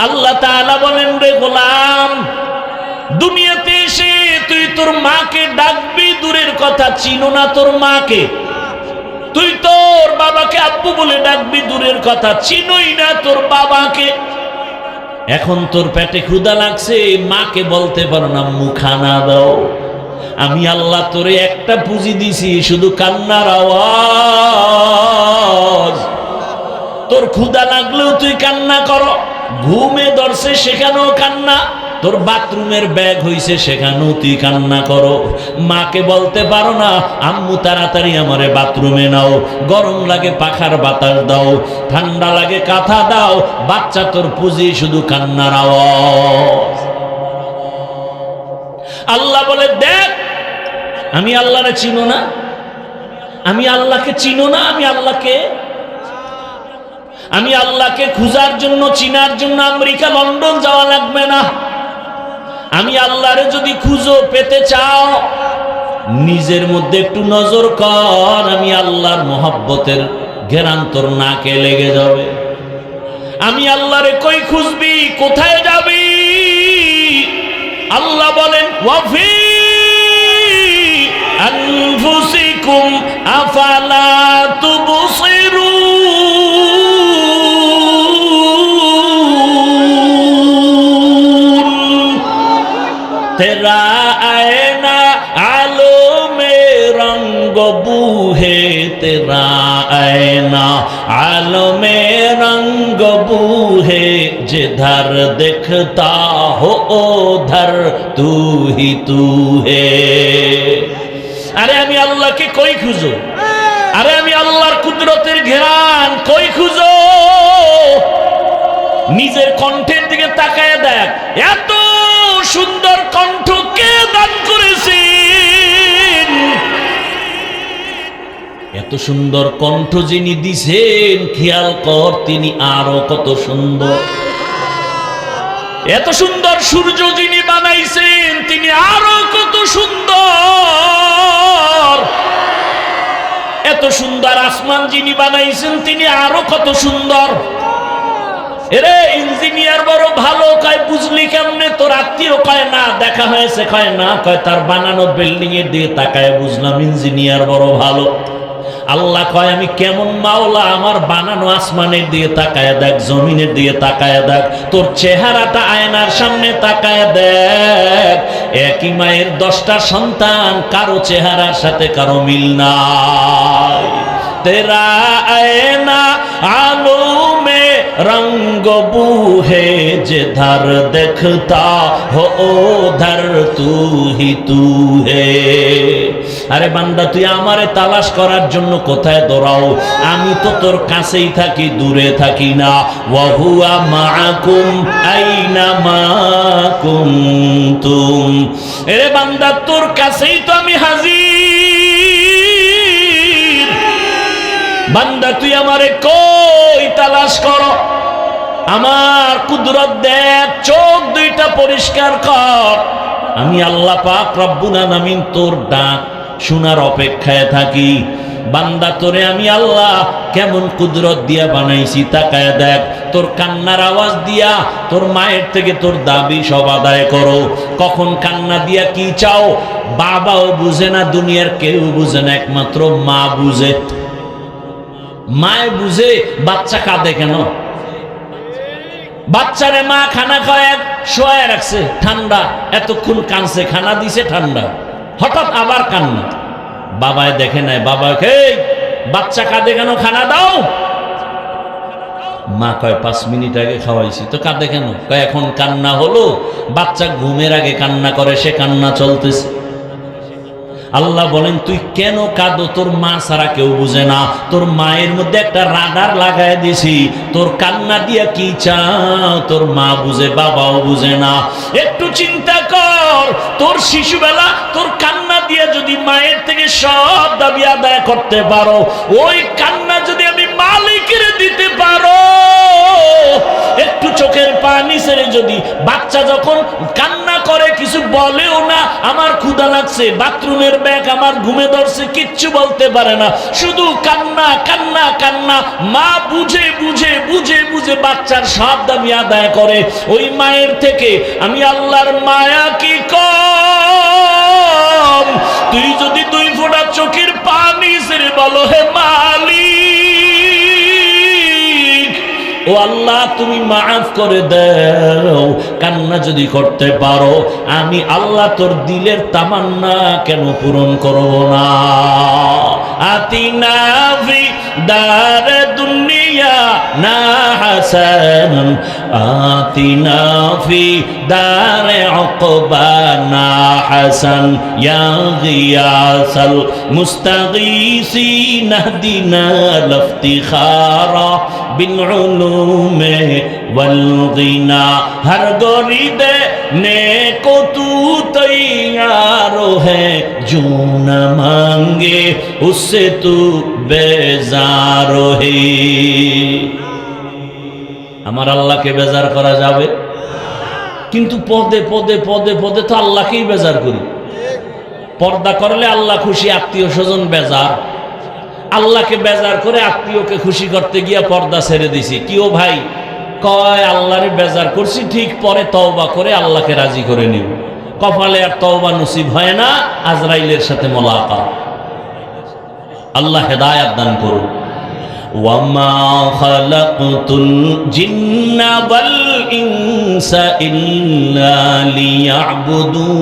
আল্লাহ তাআলা বলেন, রে গোলাম, দুনিয়াতে এসে তুই তোর মাকে ডাকবি দূরের কথা, চিনো না তোর মাকে। তুই তোর বাবাকে আব্বু বলে ডাকবি দূরের কথা, চিনোই না তোর বাবাকে। এখন তোর পেটে ক্ষুধা লাগছে, মাকে বলতে পারো না আম্মু খানা দাও। আমি আল্লাহ তোরে একটা পুঁজি দিছি, শুধু কান্নার আওয়াজ। তোর ক্ষুধা লাগলেও তুই কান্না করো, ঘুমে ধরছে সেখানেও কান্না, তোর বাথরুমের ব্যাগ হইছে সেখানেও তুই কান্না করো। মাকে বলতে পারো না আম্মু তাড়াতাড়ি আমারে বাথরুমে নাও, গরম লাগে পাখার বাতাস দাও, ঠান্ডা লাগে কাঁথা দাও। বাচ্চা তোর পুঁজি শুধু কান্নার আওয়াজ। আল্লাহ বলে, দেখ আমি আল্লাহরে চিনো না, আমি আল্লাহকে চিনো না। আমি আল্লাহকে খুঁজার জন্য, চিনার জন্য আমেরিকা লন্ডন যাওয়া লাগবে না। আমি আল্লাহরে যদি খুঁজো, পেতে চাও, নিজের মধ্যে একটু নজর কর, আমি আল্লাহর মহব্বতের ঘেরান তোর নাকে লেগে যাবে। আমি আল্লাহরে কই খুঁজবি, কোথায় যাবি? আল্লাহ বলেন, ওয়াফি আনফুসিকুম আফালা তুবসিরুন। তেরা আয়না আলো মে রঙ্গ বুহে, তেরা আয়না আলো মে রঙ্গ বুহে, जिधर दिखता हो उधर तू ही तू है। আরে আমি আল্লাহকে কই খুঁজো? আরে আমি আল্লাহর কুদরতের ঘেরান কই খুঁজো? নিজের কণ্ঠের দিকে তাকায় দেখ, এত সুন্দর কণ্ঠ কে দান করেছেন? এত সুন্দর কণ্ঠ যিনি দিছেন, খেয়াল কর তিনি আরো কত সুন্দর। এত সুন্দর সূর্য যিনি বানাইছেন, তিনি আরো কত সুন্দর। এত সুন্দর আসমান যিনি বানাইছেন, তিনি আরো কত সুন্দর। এরে ইঞ্জিনিয়ার বড় ভালো, কয় বুঝলি কেমনে? তোর আত্মীয় কয় না, দেখা হয়েছে কয় না, কয় তার বানানো বিল্ডিং এর দিকে তাকায় বুঝলাম ইঞ্জিনিয়ার বড় ভালো। আল্লাহ কয়, আমি কেমন মাওলা, আমার বানানো আসমানের দিকে তাকায় দেখ, জমিনের দিকে তাকায় দেখ, তোর চেহারাটা আয়নার সামনে তাকায় দেখ। একই মায়ের 10টা সন্তান, কারো চেহারার সাথে কারো মিল নাই। তেরা আয়না আলো মে রঙ্গ বুহে, जिधर देखता हो उधर तू ही तू है। আরে বান্দা, তুই আমারে তালাশ করার জন্য কোথায় দৌড়াও? আমি তো তোর কাছেই থাকি, দূরে থাকি না। ওয়া হুয়া মাআকুম আইনা মা কুনতুম। এরে বান্দা, তোর কাছেই তো আমি হাজির। বান্দা, তুই আমারে কই তালাশ করো? আমার কুদরত দেখ, চোখ দুইটা পরিষ্কার কর। আমি আল্লাহ পাক রব্বুল আলামিন তোর ডাক শোনার অপেক্ষায় থাকি। বান্দা, তোরে আমি আল্লাহ কেমন কুদরত দিয়া বানাইছি, তাকায় দেখ। তোর কান্নার আওয়াজ দিয়া তোর মায়ের থেকে তোর দাবি সব আদায় করো। কখন কান্না দিয়া কি চাও বাবাও বুঝে না, দুনিয়ার কেউ বুঝে না, একমাত্র মা বুঝে। মায়ে বুঝে বাচ্চা কাঁদে কেন। বাচ্চারে মা খানা খায় শোয়া রাখছে, ঠান্ডা, এতক্ষণ কানছে, খানা দিছে ঠান্ডা, হঠাৎ আবার কান্না। বাবায় দেখে নাই, বাবাকে বাচ্চা কাঁদে কেন, খানা দাও। মা কয় 5 মিনিট আগে খাওয়াইছি, তো কাঁদে কেন? কয় এখন কান্না হলো, বাচ্চা ঘুমের আগে কান্না করে, সে কান্না চলতেছে। আল্লাহ বলেন, তুই কেন কাঁদো? তোর মা ছাড়া কেউ বুঝে না। তোর মায়ের মধ্যে একটা রাডার লাগায় দিছি, তোর কান্না দিয়া কি চাও তোর মা বুঝে, বাবাও বুঝে না। একটু চিন্তা কর, তোর শিশুবেলা তোর কান্না দিয়া যদি মায়ের থেকে সব দাবি আদায় করতে পারো, ওই কান্না যদি আমি মালিকের দিতে পারো, একটু চোখের পানি ছেড়ে যদি বাচ্চা যখন কান্না করে কিছু বলেও না, আমার ক্ষুধা লাগছে, বাথরুমের ব্যাগ আমার ঘুমে ধরছে, কিচ্ছু বলতে পারে না, শুধু কান্না কান্না কান্না, মা বুঝে বুঝে বুঝে বুঝে বাচ্চার সব দাবি আদায় করে, ওই মায়ের থেকে আমি আল্লাহর মায়া কি কম? তুই যদি 2 ফোঁটা চোখের পানি ছেড়ে বলো, হে মালিক, ও আল্লাহ তুমি মাফ করে দাও, কান্না যদি করতে পারো, আমি আল্লাহ তোর দিলের তামান্না কেন পূরণ করব না? আতিনা ফি দারে দুনিয়া না হাসান, আতিনা ফি দারে উকবা না হাসান, ইয়া গিয়াসাল মুস্তাগীসিন ইহদিনা লিফতিখারা বিল উলুমে ওয়াল গিনা, হর গরিবে নেকো তু তৈয়ার है जो न मांगे उससे तू बेजार है। আমার আল্লাহকে বেজার করা যাবে? কিন্তু পদে পদে পদে পদে তো আল্লাহকেই বেজার করি। পর্দা করলে আল্লাহ খুশি, আত্মীয় স্বজন বেজার। আল্লাহকে বেজার করে আত্মীয়কে খুশি করতে গিয়া পর্দা ছেড়ে দিছি। কি ও ভাই? কয় আল্লাহরে বেজার করছি, ঠিক পরে তওবা করে আল্লাহকে রাজি করে নিব। কপালে আর তওবা নসিব হয় না, আজরাইলের সাথে মোলাকাত। আল্লাহ হেদায়েত দান করুন। ওয়ামা খালাকতুল জিন্না ওয়াল ইনসা ইল্লা লিয়াবুদুন।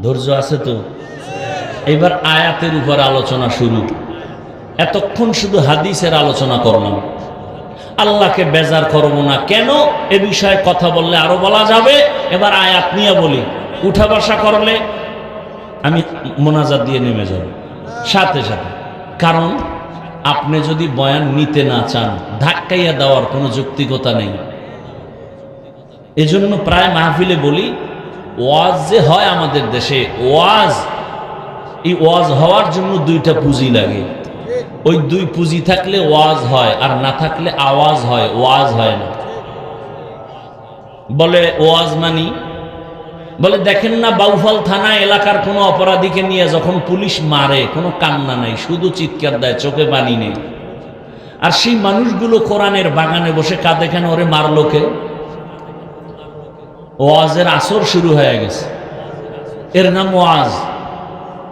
ধৈর্য আছে তো? এবার আয়াতের উপর আলোচনা শুরু। এতক্ষণ শুধু হাদিসের আলোচনা করলাম। আল্লাহকে বেজার করব না কেন, এ বিষয়ে কথা বললে আরো বলা যাবে। এবার আয়াত নিয়ে বলি। উঠা বসা করলে আমি মোনাজাত দিয়ে নেমে যাব সাথে সাথে। কারণ আপনি যদি বয়ান নিতে না চান, ধাক্কাইয়া দেওয়ার কোনো যৌক্তিকতা নেই। এজন্য প্রায় মাহফিলে বলি, ওয়াজ যে হয় আমাদের দেশে, ওয়াজ, এই ওয়াজ হওয়ার জন্য 2টা পুঁজি লাগে। ওই 2 পুঁজি থাকলে ওয়াজ হয়, আর না থাকলে আওয়াজ হয়, ওয়াজ হয় না। বলে ওয়াজ মানি, বলে দেখেন না বাউফল থানা এলাকার কোনো অপরাধীকে নিয়ে যখন পুলিশ মারে, কোনো কান্না নাই, শুধু চিৎকার দেয়, চোখে পানি নেই। আর সেই মানুষগুলো কোরআনের বাগানে বসে কাঁদে কেন? ওরে মারলো কে? ওয়াজের আসর শুরু হয়ে গেছে, এর নাম ওয়াজ।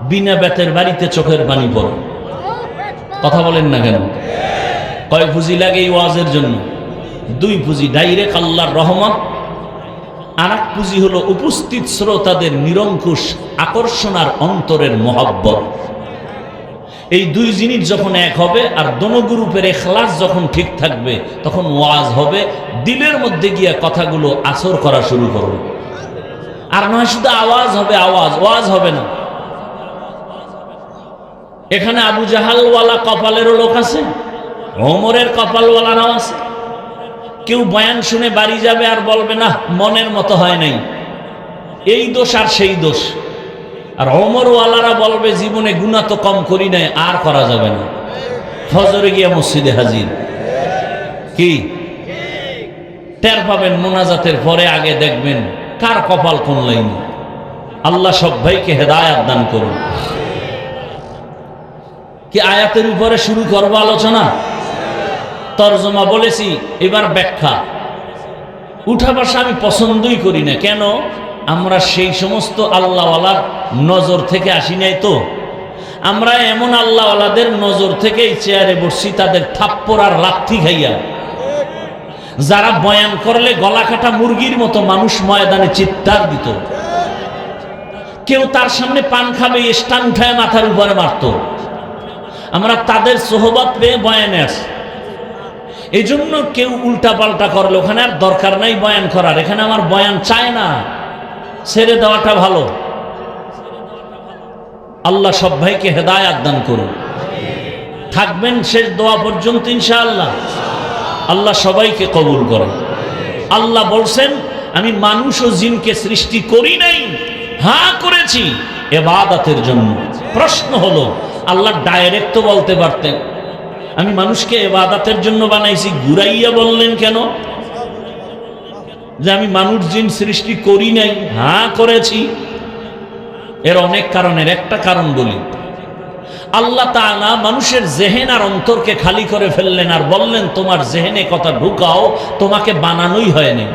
বিনা বেতের বাড়িতে চোখের পানি পড়ে। কথা বলেন না কেন? কয় পুঁজি লাগে এই ওয়াজের জন্য? 2 পুঁজি, ডাইরেক্ট আল্লাহর রহমত, আর এক পুঁজি হলো উপস্থিত শ্রোতাদের নিরঙ্কুশ আকর্ষণ আর অন্তরের মহব্বত। এই 2 জিনিস যখন এক হবে আর দোনো গ্রুপের ইখলাস যখন ঠিক থাকবে, তখন ওয়াজ হবে। দিলের মধ্যে গিয়া কথাগুলো আসর করা শুরু করবে। আর নয় শুধু আওয়াজ হবে, আওয়াজ, ওয়াজ হবে না। এখানে আবু জাহালওয়ালা কপালেরও লোক আছে, ওমরের কপালওয়ালারাও আছে। কেউ বয়ান শুনে বাড়ি যাবে আর বলবে না মনের মতো হয় নাই, এই দোষ আর সেই দোষ। আর ওমরওয়ালারা বলবে জীবনে গুনাহ তো কম করি নাই, আর করা যাবে না, ফজরে গিয়ে মসজিদে হাজির। কি টের পাবেন মোনাজাতের পরে, আগে দেখবেন কার কপাল কোন লাইনে। আল্লাহ সব ভাইকে হেদায়েত দান করুন। কি আয়াতের উপরে শুরু করবো আলোচনা? তরজমা বলেছি, এবার ব্যাখ্যা। উঠা বসা আমি পছন্দই করি না। কেন? আমরা সেই সমস্ত আল্লাহওয়ালার নজর থেকে আসি নাই তো। আমরা এমন আল্লাহওয়ালাদের নজর থেকেই চেয়ারে বসছি, তাদের থাপ্পড় আর লাথি খাইয়া। যারা বয়ান করলে গলা কাটা মুরগির মতো মানুষ ময়দানে চিৎকার দিত। কেউ তার সামনে পান খাবে, স্টান উঠায় মাথার উপরে মারত। আমরা তাদের সোহবত পেয়ে বয়ানে আসি। এই জন্য কেউ উল্টা পাল্টা করলে ওখানে আর দরকার নাই বয়ান করার। এখানে আমার বয়ান চায় না, ছেড়ে দেওয়াটা ভালো। আল্লাহ সব ভাইকে হেদায়েত দান করুন। থাকবেন শেষ দোয়া পর্যন্ত ইনশাআল্লাহ। আল্লাহ সবাইকে কবুল করেন। আল্লাহ বলছেন, আমি মানুষ ও জিনকে সৃষ্টি করি নাই, হ্যাঁ করেছি ইবাদতের জন্য। প্রশ্ন হলো, আল্লাহ ডাইরেক্ট তো বলতে পারতেন, আমি মানুষকে ইবাদতের জন্য বানাইছি, ঘুরাইয়া বললেন কেন যে আমি মানুষ জিন সৃষ্টি করি নাই? হ্যাঁ করেছি। এর অনেক কারণের একটা কারণ বলি, আল্লাহ তাআলা মানুষের জেহেন আর অন্তরকে খালি করে ফেললেন আর বললেন তোমার জেহেনে কথা ঢুকাও, তোমাকে বানানোই হয়নি।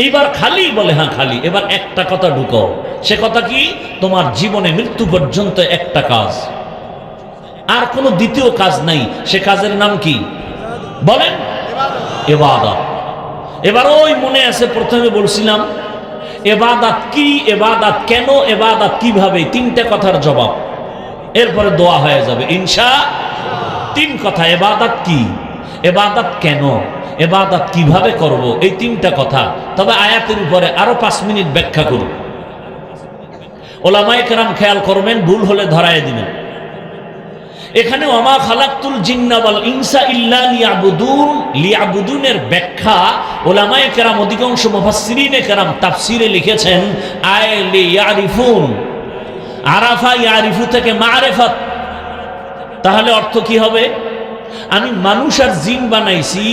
এইবার খালি বলে হ্যাঁ খালি, এবার একটা কথা ঢুকাও। সে কথা কি? তোমার জীবনে মৃত্যু পর্যন্ত একটা কাজ, আর কোনো দ্বিতীয় কাজ নাই। সে কাজের নাম কি বলেন? ইবাদত। এবার ওই মনে আছে প্রথমে বলছিলাম ইবাদত কি, ইবাদত কেন, ইবাদত কিভাবে, তিনটা কথার জবাব, এরপরে দোয়া হয়ে যাবে ইনশাআল্লাহ। তিন কথা, ইবাদত কি, ইবাদত কেন, ইবাদত কিভাবে করব, এই তিনটা কথা। তবে আয়াতের উপরে আরো 5 মিনিট ব্যাখ্যা করব। ওলামায়ে কেরাম খেয়াল করবেন, ভুল হলে ধরায় দিবেন। এখানে ওমা খালাকতুল জিন্না ওয়াল ইনসা ইল্লা লিয়াবুদুন, লিয়াবুদুনের ব্যাখ্যা ওলামায়ে কেরাম অধিকাংশ মুফাসসিরিনে কেরাম তাফসিরে লিখেছেন আয় লিয়ারিফুন। আরাফা ইয়ারিফু থেকে মারিফাত, তাহলে অর্থ কি হবে? আমি মানুষ আর জিন বানাইছি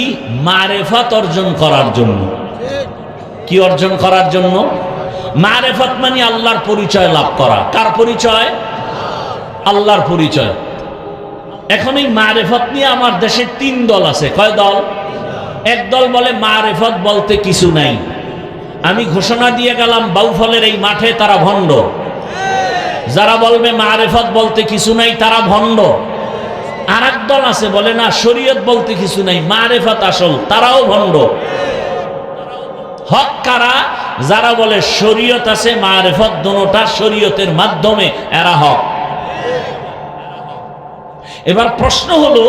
মারিফাত অর্জন করার জন্য। কি অর্জন করার জন্য? মারিফাত মানে আল্লাহর পরিচয় লাভ করা। কার পরিচয়? আল্লাহর পরিচয়। এখন এই মারিফত নিয়ে আমার দেশে 3 দল আছে। কয় দল? এক দল বলে মারিফত বলতে কিছু নাই। আমি ঘোষণা দিয়ে গেলাম বাউফলের এই মাঠে তারা ভণ্ড। যারা বলবে মারিফত বলতে কিছু নাই তারা ভণ্ড। আর এক দল আছে বলে না শরীয়ত বলতে কিছু নাই, মারিফত আসল, তারাও ভণ্ড। হক কারা? যারা বলে শরীয়ত আছে মারিফত দোনোটা শরীয়তের মাধ্যমে, এরা হক। এবার প্রশ্ন হলো,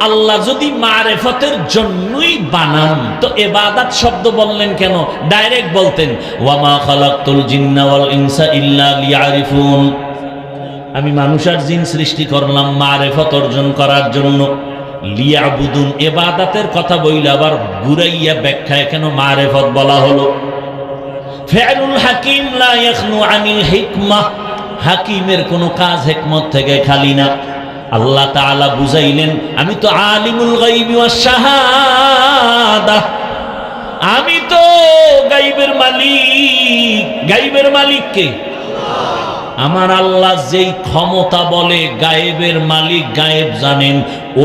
আল্লাহ যদি মারিফতের জন্যই বানান তো ইবাদত শব্দ বললেন কেন? ডাইরেক্ট বলতেন ওয়ামা খালাকতুল জিন্না ওয়াল ইনসা ইল্লা লিয়ারিফুন, আমি মানুষ আর জিন সৃষ্টি করলাম মারিফত অর্জন করার জন্য। লিয়াবুদুন ইবাদতের কথা বইলে আবার ঘুরাইয়া ব্যাখ্যায় কেন মারিফত বলা হলো? ফিআলুল হাকিম লা ইয়াখনু আনিল হিকমাহ, হাকিমের কোনো কাজ হিকমত থেকে খালি না। আল্লাহ তাআলা বুঝাইলেন আমি তো আলিমুল গায়বি ওয়াস শাহাদা, আমি তো গায়বের মালিক। গায়বের মালিক কে? আমার আল্লাহ যেই ক্ষমতা বলে গায়েবের মালিক, গায়েব জানেন,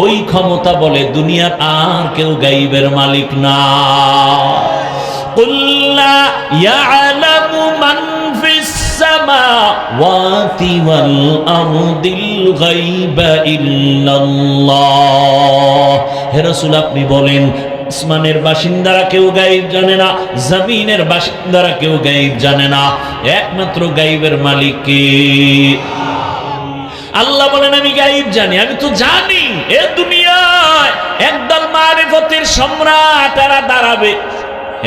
ওই ক্ষমতা বলে দুনিয়ার আর কেউ গায়েবের মালিক না। কুল্লা ইয়ালামু মান ফিস সামাওয়াতি ওয়াল আরদিল গায়বা ইল্লাল্লাহ। হে রাসূল আপনি বলেন আসমানের বাসিন্দারা কেউ গায়েব জানে না, জমিনের বাসিন্দারা কেউ গায়েব জানে না, একমাত্র গায়েবের মালিক কে? আল্লাহ বলেন আমি গায়েব জানি। আমি তো জানি এ দুনিয়ায় একদল মারিফতের সম্রাট এরা দাঁড়াবে,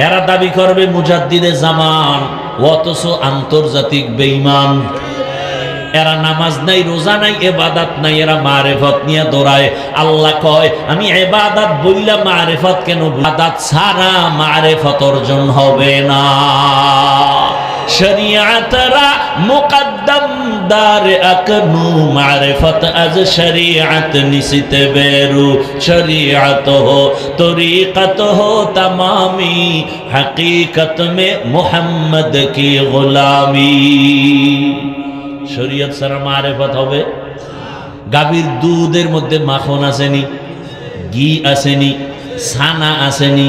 এরা দাবি করবে মুজাদ্দিদে জামান, অথচ আন্তর্জাতিক বেঈমান। এরা নামাজ নাই, রোজা নাই, ইবাদত নাই, এরা মারিফত নিয়ে দৌড়ায়। আল্লাহ কয় আমি ইবাদত বইলা মারিফত কেন? ইবাদত ছাড়া মারিফত অর্জন হবে না। শরিয়াতরা মুকদ্দম দার আকনু, মারিফত আজ শরিয়াত নিসিতে বেরু। শরিয়াত হো তরিকত হো তমামি, হकीकत में मोहम्मद की गुलामी। শরীয়ত ছাড়া মারিফত হবে? গাভীর দুধের মধ্যে মাখন আসেনি, ঘি আসেনি, ছানা আসেনি।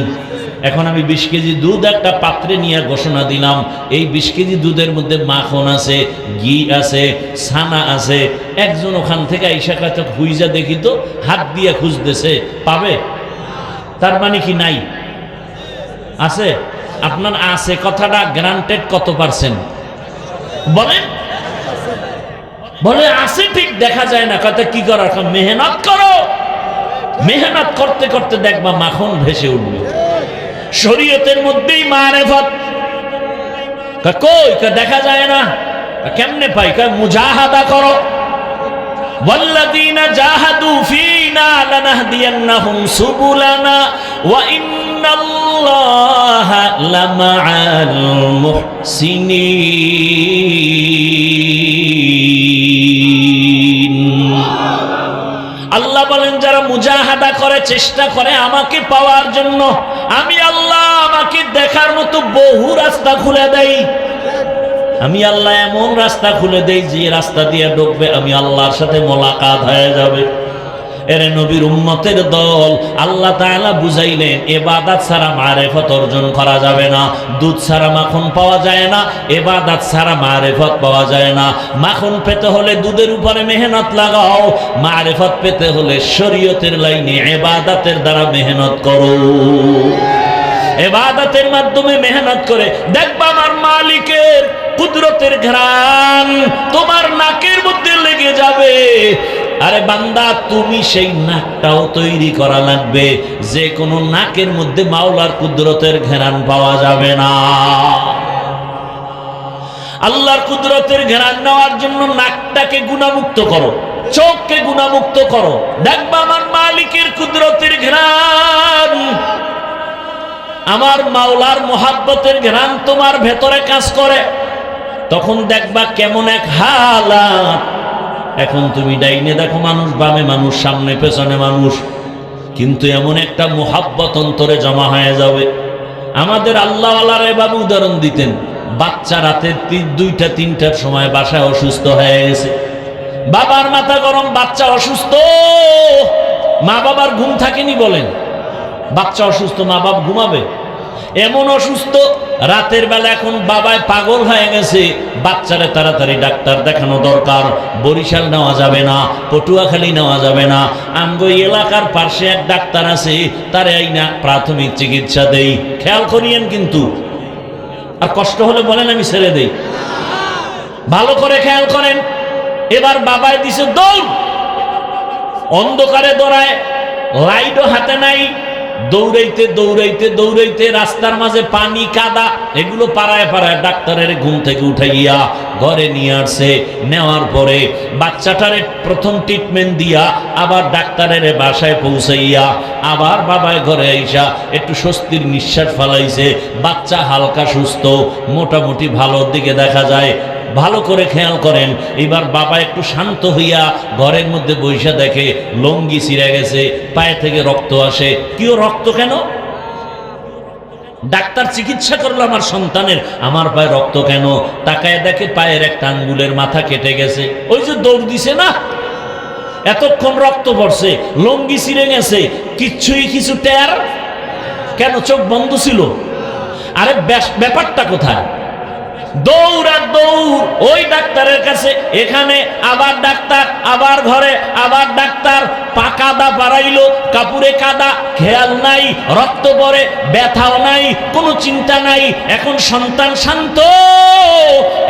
এখন আমি 20 কেজি দুধ একটা পাত্রে নিয়ে ঘোষণা দিলাম এই 20 কেজি দুধের মধ্যে মাখন আছে, ঘি আছে, ছানা আছে। একজন ওখান থেকে আইসা কাছে খুঁজা দেখি তো, হাত দিয়ে খুঁজতেছে, পাবে? তার মানে কি নাই? আছে। আপনার আছে কথাটা গ্রান্টেড কত পার্সেন্ট বলেন? বলে আছে ঠিক, দেখা যায় না। কথা কি করার? মেহনত করো, মেহনত করতে করতে দেখবা মাখন ভেসে উঠবে। শরীয়তের মধ্যেই মারিফত। কই? দেখা যায় না। কেমনে পাই? মুজাহাদা করো। ওয়াল্লাযীনা জাহাদু ফীনা লানাহদিয়ান্নাহুম সুবুলানা ওয়া ইন্নাল্লাহা লামাআল মুহসিনিন। আল্লাহ বলেন যারা মুজাহাদা করে, চেষ্টা করে আমাকে পাওয়ার জন্য, আমি আল্লাহ আমাকে দেখার মতো বহু রাস্তা খুলে দেই। আমি আল্লাহ এমন রাস্তা খুলে দেই যে রাস্তা দিয়ে ঢুকবে আমি আল্লাহর সাথে মোলাকাত হয়ে যাবে। এরে নবীর উম্মতের দল, আল্লাহ তাআলা বুঝাইলেন ইবাদত ছাড়া মারিফত অর্জন করা যাবে না, দুধ ছাড়া মাখন পাওয়া যায় না, ইবাদত ছাড়া মারিফত পাওয়া যায় না। মাখন পেতে হলে দুধের উপরে মেহনত লাগাও, মারিফত পেতে হলে শরীয়তের লাইনে ইবাদতের দ্বারা মেহনত করো। ইবাদতের মাধ্যমে মেহনত করে দেখবা আমার মালিকের কুদরতের ঘ্রাণ তোমার নাকের মধ্যে লেগে যাবে। আরে বান্দা, তুমি সেই নাকটাও তৈরি করা লাগবে, যে কোনো নাকের মধ্যে মাওলার কুদরতের ঘ্রাণ পাওয়া যাবে না। আল্লাহর কুদরতের ঘ্রাণ নেওয়ার জন্য নাকটাকে গুনাহমুক্ত করো, চোখকে গুনাহমুক্ত করো, দেখবা আমার মালিকের কুদরতের ঘ্রাণ, আমার মাওলার মোহাব্বতের ঘ্রাণ তোমার ভেতরে কাজ করে। তখন দেখবা কেমন এক হালাত। এখন তুমি ডাইনে দেখো মানুষ, বামে মানুষ, সামনে পেছনে মানুষ, কিন্তু এমন একটা মোহাব্বত অন্তরে জমা হয়ে যাবে। আমাদের আল্লাহওয়ালারা এভাবে উদাহরণ দিতেন, বাচ্চা রাতে 2টা 3টার সময় বাসায় অসুস্থ হয়ে গেছে, বাবার মাথা গরম, বাচ্চা অসুস্থ, মা বাবার ঘুম থাকেনি। বলেন বাচ্চা অসুস্থ, মা বাপ ঘুমাবে? এমন অসুস্থ রাতের বেলা, এখন বাবায় পাগল হয়ে গেছে, বাচ্চারে তাড়াতাড়ি ডাক্তার দেখানো দরকার। বরিশাল নেওয়া যাবে না, পটুয়াখালী নেওয়া যাবে না, আমগো এলাকার পাশে এক ডাক্তার আছে, তারে আইনা প্রাথমিক চিকিৎসা দেই। খেয়াল করিয়েন কিন্তু, আর কষ্ট হলে বলেন আমি ছেড়ে দেই। ভালো করে খেয়াল করেন। এবার বাবায় দিছে দৌড়, অন্ধকারে দৌড়ায়, লাইটও হাতে নাই, দৌড়াইতে দৌড়াইতে দৌড়াইতে রাস্তার মাঝে পানি কাদা, এগুলো পাড়ায় পাড়ায় ডাক্তারের ঘুম থেকে উঠাইয়া ঘরে নিয়ে আসছে। নেওয়ার পরে বাচ্চাটারে প্রথম ট্রিটমেন্ট দিয়া আবার ডাক্তারের বাসায় পৌঁছাইয়া আবার বাবায় ঘরে আইসা একটু স্বস্তির নিঃশ্বাস ফেলাইছে। বাচ্চা হালকা সুস্থ, মোটামুটি ভালোর দিকে দেখা যায়। ভালো করে খেয়াল করেন। এবার বাবা একটু শান্ত হইয়া ঘরের মধ্যে বইসা দেখে লঙ্গি ছিঁড়ে গেছে, পায়ে থেকে রক্ত আসে। কিও রক্ত কেন? ডাক্তার চিকিৎসা করলো আমার সন্তানের, আমার পায়ে রক্ত কেন? তাকায় দেখে পায়ের একটা আঙ্গুলের মাথা কেটে গেছে। ওই যে দৌড় দিছে না, এতক্ষণ রক্ত পড়ছে, লঙ্গি ছিঁড়ে গেছে, কিছু টের কেন? চোখ বন্ধ ছিল। আরে ব্যাপারটা কোথায়? দৌড় আর দৌড় ওই ডাক্তারের কাছে, এখানে আবার ডাক্তার, আবার ঘরে আবার ডাক্তার। পা কাদা বাড়াইলো, কাপড়ে কাদা, খেয়াল নাই, রক্ত পড়ে, ব্যথাও নাই, কোনো চিন্তা নাই। এখন সন্তান শান্ত,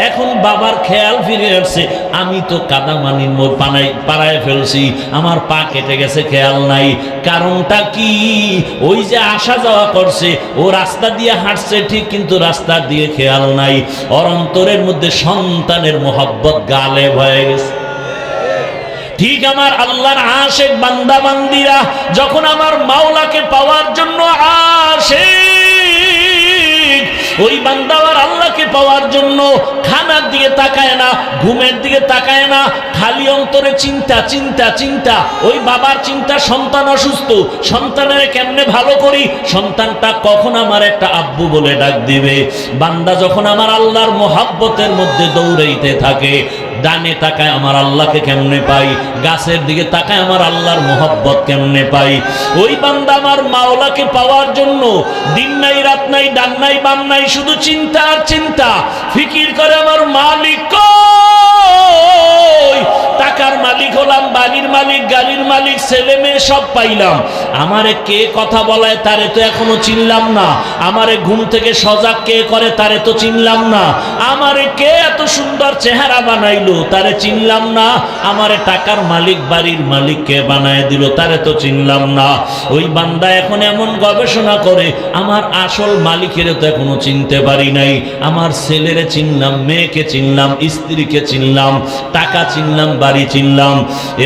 এখন বাবার খেয়াল ফিরে আসছে, আমি তো কাদা মানির পাড়ায় ফেলছি, আমার পা কেটে গেছে, খেয়াল নাই। কারণটা কি? ওই যে আসা যাওয়া করছে, ও রাস্তা দিয়ে হাঁটছে ঠিক, কিন্তু রাস্তা দিয়ে খেয়াল নাই। অন্তরের মধ্যে সন্তানের মোহাব্বত গালেব হয়ে গেছে। ঠিক আমার আল্লাহর আশিক বান্দা বান্দিরা যখন আমার মাওলাকে পাওয়ার জন্য আসে, ওই বান্দা আর আল্লাহকে পাওয়ার জন্য খানার দিকে তাকায় না, ঘুমের দিকে তাকায় না, খালি অন্তরে চিন্তা চিন্তা চিন্তা। ওই বাবার চিন্তা, সন্তান অসুস্থ, সন্তানের কেমনে ভালো করি, সন্তানটা কখন আমার একটা আব্বু বলে ডাক দিবে। বান্দা যখন আমার আল্লাহর মোহাব্বতের মধ্যে দৌড়াইতে থাকে, ডানে তাকায় আমার আল্লাহকে কেমনে পাই, গাছের দিকে তাকায় আমার আল্লাহর মোহাব্বত কেমনে পাই। ওই বান্দা আমার মাওলাকে পাওয়ার জন্য দিন নাই রাত নাই, ডান নাই বাম নাই, শুধু চিন্তা আর চিন্তা, ফিকির করে আমার মালিক কই। টাকার মালিক হলাম, বাড়ির মালিক, গাড়ির মালিক, ছেলে মেয়ে সব পাইলাম, আমারে কে কথা বলায় তারে তো এখনো চিনলাম না। আমারে ঘুম থেকে সজাগ কে করে তারে তো চিনলাম না। আমারে কে এত সুন্দর চেহারা বানাইলো তারে চিনলাম না। আমারে টাকার মালিক, বাড়ির মালিক কে বানায় দিল তারে তো চিনলাম না। ওই বান্দা এখন এমন গবেষণা করে, আমার আসল মালিকের তো এখনো চিনতে পারি নাই। আমার ছেলেরে চিনলাম, মেয়েকে চিনলাম, স্ত্রীকে চিনলাম, টাকা চিনলাম, বাড়ি চিনলাম,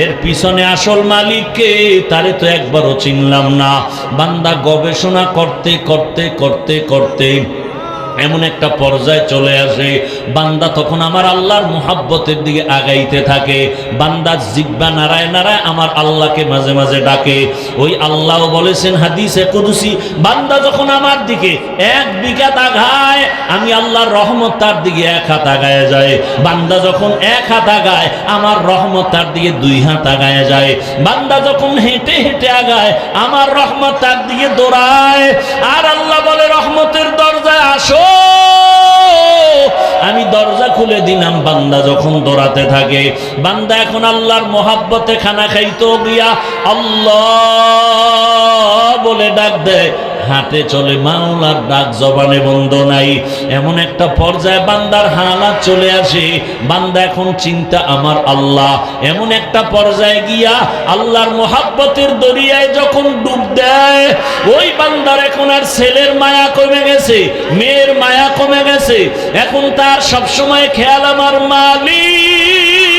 এর পিছনে আসল মালিককে তারে তো একবারও চিনলাম না। বান্দা গবেষণা করতে করতে করতে করতে এমন একটা পর্যায়ে চলে আসে বান্দা তখন আমার আল্লাহর মুহাব্বতের দিকে আগাইতে থাকে। বান্দা জিহ্বা নাড়ায় নাড়ায় আমার আল্লাহকে মাঝে মাঝে ডাকে। ওই আল্লাহ বলেছেন হাদিসে কুদসি, বান্দা যখন আমার দিকে 1 বিঘাত আগায় আমি আল্লাহর রহমত তার দিকে 1 হাত আগায় যায়। বান্দা যখন 1 হাত আগায় আমার রহমত তার দিকে 2 হাত আগায় যায়। বান্দা যখন হেঁটে হেঁটে আগায় আমার রহমত তার দিকে দৌড়ায়। আর আল্লাহ বলে রহমতের দরজায় আসো, আমি দরজা খুলে দিলাম। বান্দা যখন দৌড়াতে থাকে, বান্দা এখন আল্লাহর মোহাব্বতে খানা খাইতো গিয়া আল্লাহ বলে ডাক দেয়, হাঁটে চলে, মাওলার ডাক জবানে বন্ধ নাই। এমন একটা পর্যায়ে বান্দার হালাত চলে আসে, বান্দা এখন চিন্তা আমার আল্লাহ। এমন একটা পর্যায়ে গিয়া আল্লাহর মোহাব্বতের দরিয়ায় যখন ডুব দেয়, ওই বান্দার এখন আর ছেলের মায়া কমে গেছে, মেয়ের মায়া কমে গেছে। এখন তার সবসময় খেয়াল আমার মালিক,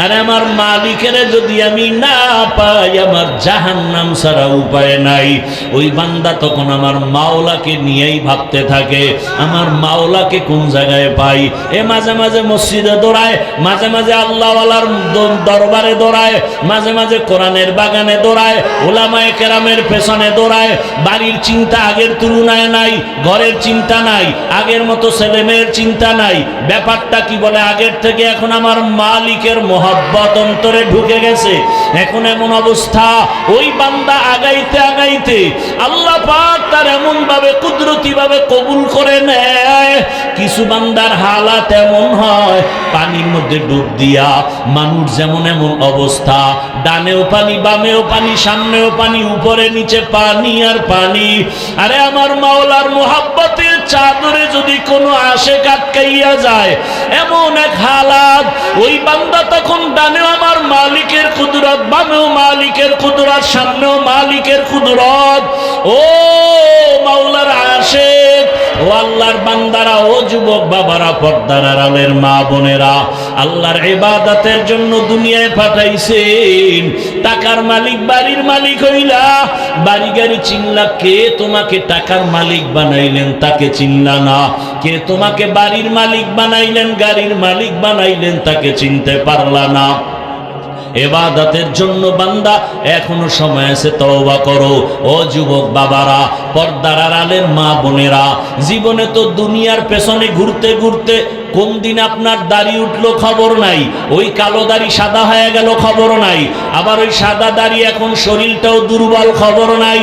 আর আমার মালিকের যদি আমি না পাই আমার জাহান্নাম ছাড়া উপায় নাই। ওই বান্দা তখন আমার মাওলাকে নিয়েই ভাবতে থাকে, আমার মাওলাকে কোন জায়গায় পাই। এ মাঝে মাঝে মসজিদে দৌড়ায়, মাঝে মাঝে আল্লাহওয়ালার দরবারে দৌড়ায়, মাঝে মাঝে কোরআনের বাগানে দৌড়ায়, ওলামায়ে কেরামের পেছনে দৌড়ায়। বাড়ির চিন্তা আগের তুলনায় নাই, ঘরের চিন্তা নাই, আগের মতো ছেলে মেয়ের চিন্তা নাই। ব্যাপারটা কি বলে, আগের থেকে এখন আমার মালিকের মোহাব্বত অন্তরে ঢুকে গেছে। এখন এমন অবস্থা, ওই বান্দা আগাইতে আগাইতে আল্লাহ পাক তার এমন ভাবে কুদরতি ভাবে কবুল করে নেয়। কিছু বান্দার হালাত এমন হয়, পানির মধ্যে ডুব দিয়া মানুষ যেমন এমন অবস্থা, ডানেও পানি, বামেও পানি, সামনেও পানি, উপরে নিচে পানি আর পানি। আরে আমার মাওলার মোহাব্বতের চাদরে যদি কোনো আশেক আটকাইয়া যায়, এমন এক হালাত, ওই বান্দা তখন ডানেও আমার মালিকের কুদরত, বামেও মালিকের কুদরত, সামনেও মালিকের কুদরত। ও মাওলার আশেক, ও আল্লাহর বান্দারা, ও যুবক বাবারা, পর্দার আড়ালের মা বোনেরা, আল্লাহর ইবাদতের জন্য দুনিয়ায় পাঠাইছেন। টাকার মালিক, বাড়ির মালিক হইলা, বাড়ি গাড়ি চিনলা, কে তোমাকে টাকার মালিক বানাইলেন তাকে চিনলা না। কে তোমাকে বাড়ির মালিক বানাইলেন, গাড়ির মালিক বানাইলেন তাকে চিনতে পারলা না। ইবাদতের জন্য বান্দা এখনো সময় আছে, তওবা করো। ও যুবক বাবারা, পর্দার আড়ালের মা বোনেরা, জীবনে তো দুনিয়ার পেছনে ঘুরতে ঘুরতে কোন দিন আপনার দাড়ি উঠলো খবর নাই, ওই কালো দাড়ি সাদা হয়ে গেল খবর নাই, আবার ওই সাদা দাড়ি এখন শরীরটাও দুর্বল খবর নাই,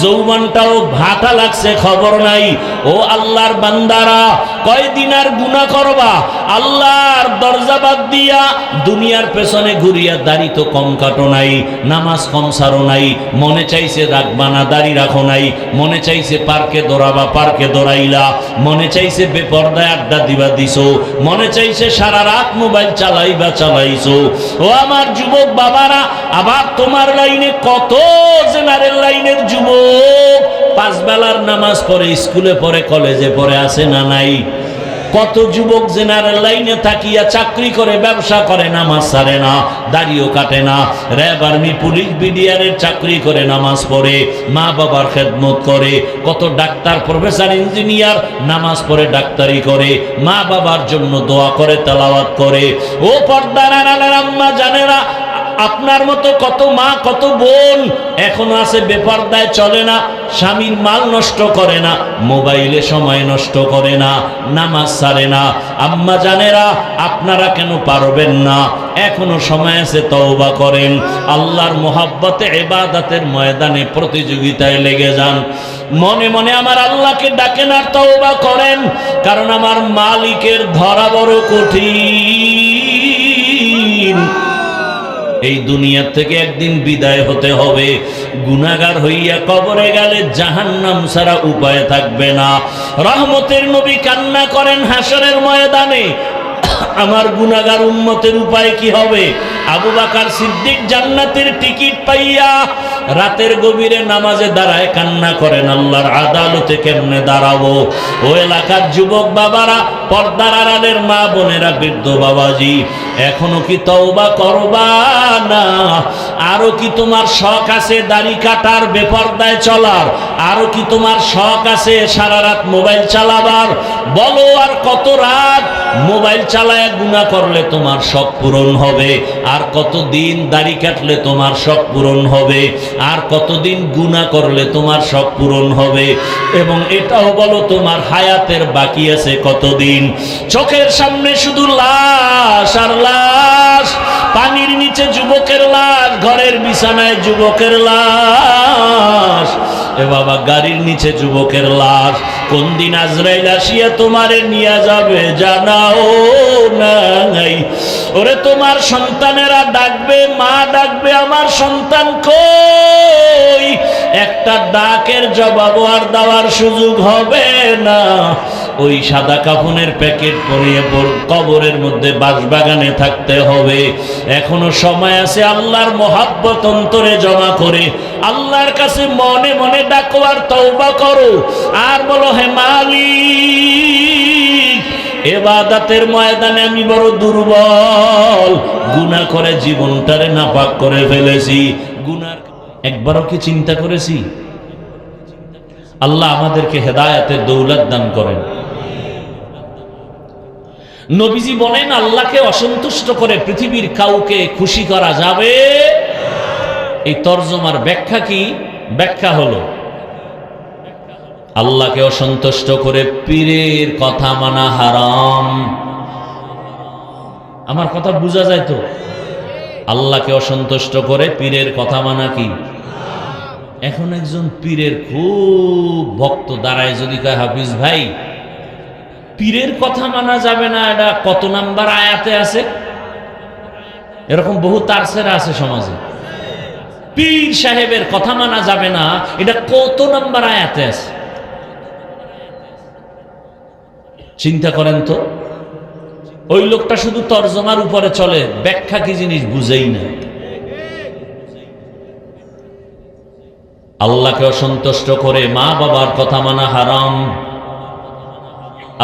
যৌবনটাও ভাটা লাগছে খবর নাই। ও আল্লাহর বান্দারা, কয়দিন আর গুনাহ করবা? আল্লাহর দরজা বাদ দিয়া দুনিয়ার পেছনে ঘুরিয়া দাড়ি তো কম কাটো নাই, নামাজ কম সারো নাই, মনে চাইছে রাখবা না দাড়ি রাখো নাই, মনে চাইছে পার্কে দৌড়াবা পার্কে দৌড়াইলা, মনে চাইছে বেপর্দায় আড্ডা দিবা দিছো, মনে চাইছে সারা রাত মোবাইল চালাইবা চালাইছো। ও আমার যুবক বাবারা, আবার তোমার লাইনে কত জেনারেল লাইনের যুবক 5 বেলার নামাজ পড়ে, স্কুলে পড়ে, কলেজে পড়ে, আছে না নাই? কত যুবক জেনারেল লাইনে থাকিয়া চাকরি করে, ব্যবসা করে, নামাজ ছাড়ে না, দাড়িও কাটে না, র্যাব, আর্মি, পুলিশ, বিডিআরের চাকরি করে, নামাজ পড়ে, মা বাবার খেদমত করে। কত ডাক্তার, প্রফেসর, ইঞ্জিনিয়ার নামাজ পড়ে, ডাক্তারি করে, মা বাবার জন্য দোয়া করে, তেলাওয়াত করে। ও পর্দার আড়ালের আম্মা জানেরা, আপনার মতো কত মা, কত বোন এখনো আছে বেপরদায় চলে না, স্বামীর মাল নষ্ট করে না, মোবাইলে সময় নষ্ট করে না, নামাজ ছাড়ে না। আম্মা জানেরা, আপনারা কেন পারবেন না? এখনো সময় আছে, তওবা করেন। আল্লাহর মোহাব্বতে ইবাদতের ময়দানে প্রতিযোগিতায় লেগে যান। মনে মনে আমার আল্লাহকে ডাকেন আর তওবা করেন, কারণ আমার মালিকের ধরা বড় কঠিন। এই দুনিয়া থেকে একদিন বিদায় হতে হবে। গুনাহগার হইয়া কবরে গেলে জাহান্নাম ছাড়া উপায় থাকবে না। রহমতের নবী কান্না করেন হাসরের ময়দানে, আমার গুনাহগার উম্মতের উপায় কি হবে? আবু বকর সিদ্দিক জান্নাতের টিকিট পাইয়া রাতের গভীরে নামাজে দাঁড়ায় কান্না করেন, আল্লাহর আদালতে কেমনে দাঁড়াবো? ও এলাকার যুবক বাবারা, পর্দার আড়ালের মা বোনেরা, বৃদ্ধ বাবাজি, এখনো কি তওবা করবা না? আরো কি তোমার শখ আছে দাড়ি কাটার, বেপরদায় চলার? আরো কি তোমার শখ আছে সারা রাত মোবাইল চালাবার? বলো আর কত রাত মোবাইল চালায় গুনাহ করলে তোমার শখ পূরণ হবে? আর কতদিন দাড়ি কাটলে তোমার শখ পূরণ হবে? আর কতদিন গুনাহ করলে তোমার শখ পূরণ হবে? এবং এটাও বলো তোমার হায়াতের বাকি আছে কতদিন? চোখের সামনে শুধু লাশ আর লাশ, পানির নিচে যুবকের লাশ, ঘরের বিছানায় যুবকের লাশ, এ বাবা গাড়ির নিচে যুবকের লাশ। কোন দিন আজরাইল আসিয়া তোমারে নিয়ে যাবে জানাও নাই। ওরে তোমার সন্তানেরা ডাকবে, মা ডাকবে, আমার সন্তান কই? একটা ডাকের জবাব আর দেওয়ার সুযোগ হবে না। ওই সাদা কাফনের প্যাকেট পরিয়ে কবরের মধ্যে বাঁশবাগানে থাকতে হবে। এখনো সময় আছে, আল্লাহর মহাব্বত অন্তরে জমা করে আল্লাহর কাছে মনে মনে ডাকো আর তওবা করো আর বলো, হে মালিক, ইবাদতের ময়দানে আমি বড় দুর্বল, গুনাহ করে জীবনটারে নাপাক করে ফেলেছি। গুনার একবারও কি চিন্তা করেছি? আল্লাহ আমাদেরকে হেদায়েতের দৌলত দান করেন। নবীজি বলেন, আল্লাহকে অসন্তুষ্ট করে পৃথিবীর কাউকে খুশি করা যাবে। এই তরজমার ব্যাখ্যা কি? ব্যাখ্যা হলো, আল্লাহকে অসন্তুষ্ট করে পীরের কথা মানা হারাম। আমার কথা বোঝা যায় তো? আল্লাহকে অসন্তুষ্ট করে পীরের কথা মানা কি? এখন একজন পীরের খুব ভক্ত দাঁড়ায় যদি কয়, হাফিজ ভাই, পীরের কথা মানা যাবে না, এটা কত নাম্বার আয়াতে আছে? এরকম বহু তারসেরা আছে সমাজে। পীর সাহেবের কথা মানা যাবে না, এটা কত নাম্বার আয়াতে আছে? চিন্তা করেন তো। ওই লোকটা শুধু তরজমার উপরে চলে, ব্যাখ্যা কি জিনিস বুঝেই না। আল্লাহকে অসন্তুষ্ট করে মা বাবার কথা মানা হারাম।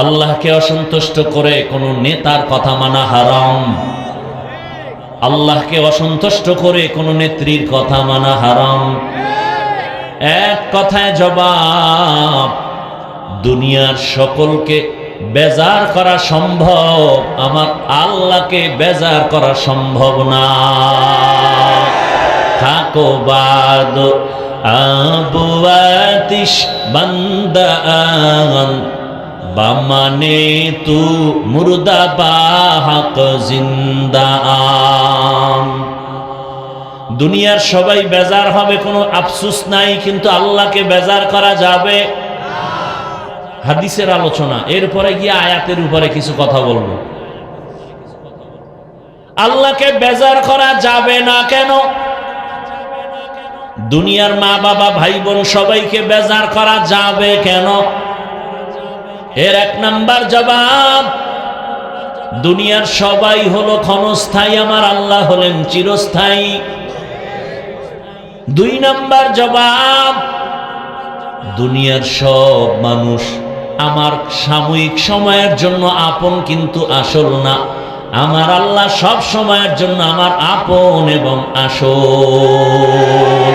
আল্লাহকে অসন্তুষ্ট করে কোন নেতার কথা মানা হারাম। আল্লাহকে অসন্তুষ্ট করে কোন নেত্রীর কথা মানা হারাম। এক কথায় জবাব, দুনিয়ার সকলকে বেজার করা সম্ভব, আমার আল্লাহকে বেজার করা সম্ভব না। থাকো বাদ আবুয়াতিশ বান্দান বামানে তু মুর্দা বাহক জিন্দান। দুনিয়ার সবাই বেজার হবে, কোনো আফসোস নাই, কিন্তু আল্লাহকে বেজার করা যাবে। হাদিসের আলোচনা, এরপরে গিয়ে আয়াতের উপরে কিছু কথা বলবো। আল্লাহকে বেজার করা যাবে না কেন? দুনিয়ার মা বাবা ভাই বোন সবাইকে বেজার করা যাবে কেন? এর এক নাম্বার জবাব, দুনিয়ার সবাই হলো ক্ষণস্থায়ী, আমার আল্লাহ হলেন চিরস্থায়ী। দুই নাম্বার জবাব, দুনিয়ার সব মানুষ আমার সাময়িক সময়ের জন্য আপন, কিন্তু আসল না। আমার আল্লাহ সব সময়ের জন্য আমার আপন এবং আসল।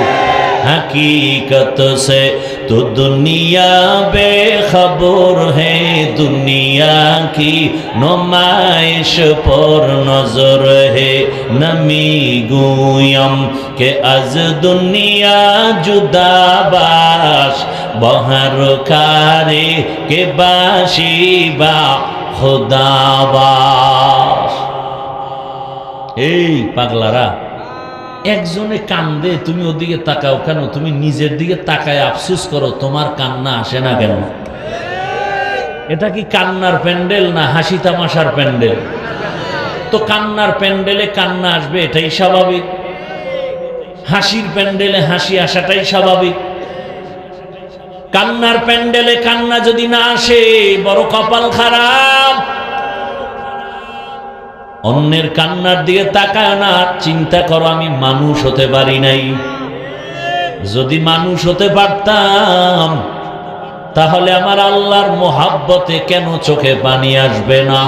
हकीकत से तो दुनिया बेखबर है, दुनिया की नुमाइश पर नजर है। नमी गुयम के अज दुनिया जुदा बाश, बहर कारे के बाशी बा खुदा बाश। এই পাগলারা, একজনে কান্দে, তুমি ওদিকে তাকাও কেন? তুমি নিজের দিকে তাকায় আফসোস করো, তোমার কান্না আসে না কেন? এটা কি কান্নার প্যান্ডেল না হাসি তামাশার প্যান্ডেল? তো কান্নার প্যান্ডেলে কান্না আসবে, এটাই স্বাভাবিক। হাসির প্যান্ডেলে হাসি আসাটাই স্বাভাবিক। কান্নার প্যান্ডেলে কান্না যদি না আসে, বড় কপাল খারাপ। অন্যের কান্নার দিকে তাকায় না, চিন্তা করো আমি মানুষ হতে পারি নাই। যদি মানুষ হতে পারতাম, তাহলে আমার আল্লাহর মোহাব্বতে কেন চোখে পানি আসবে না?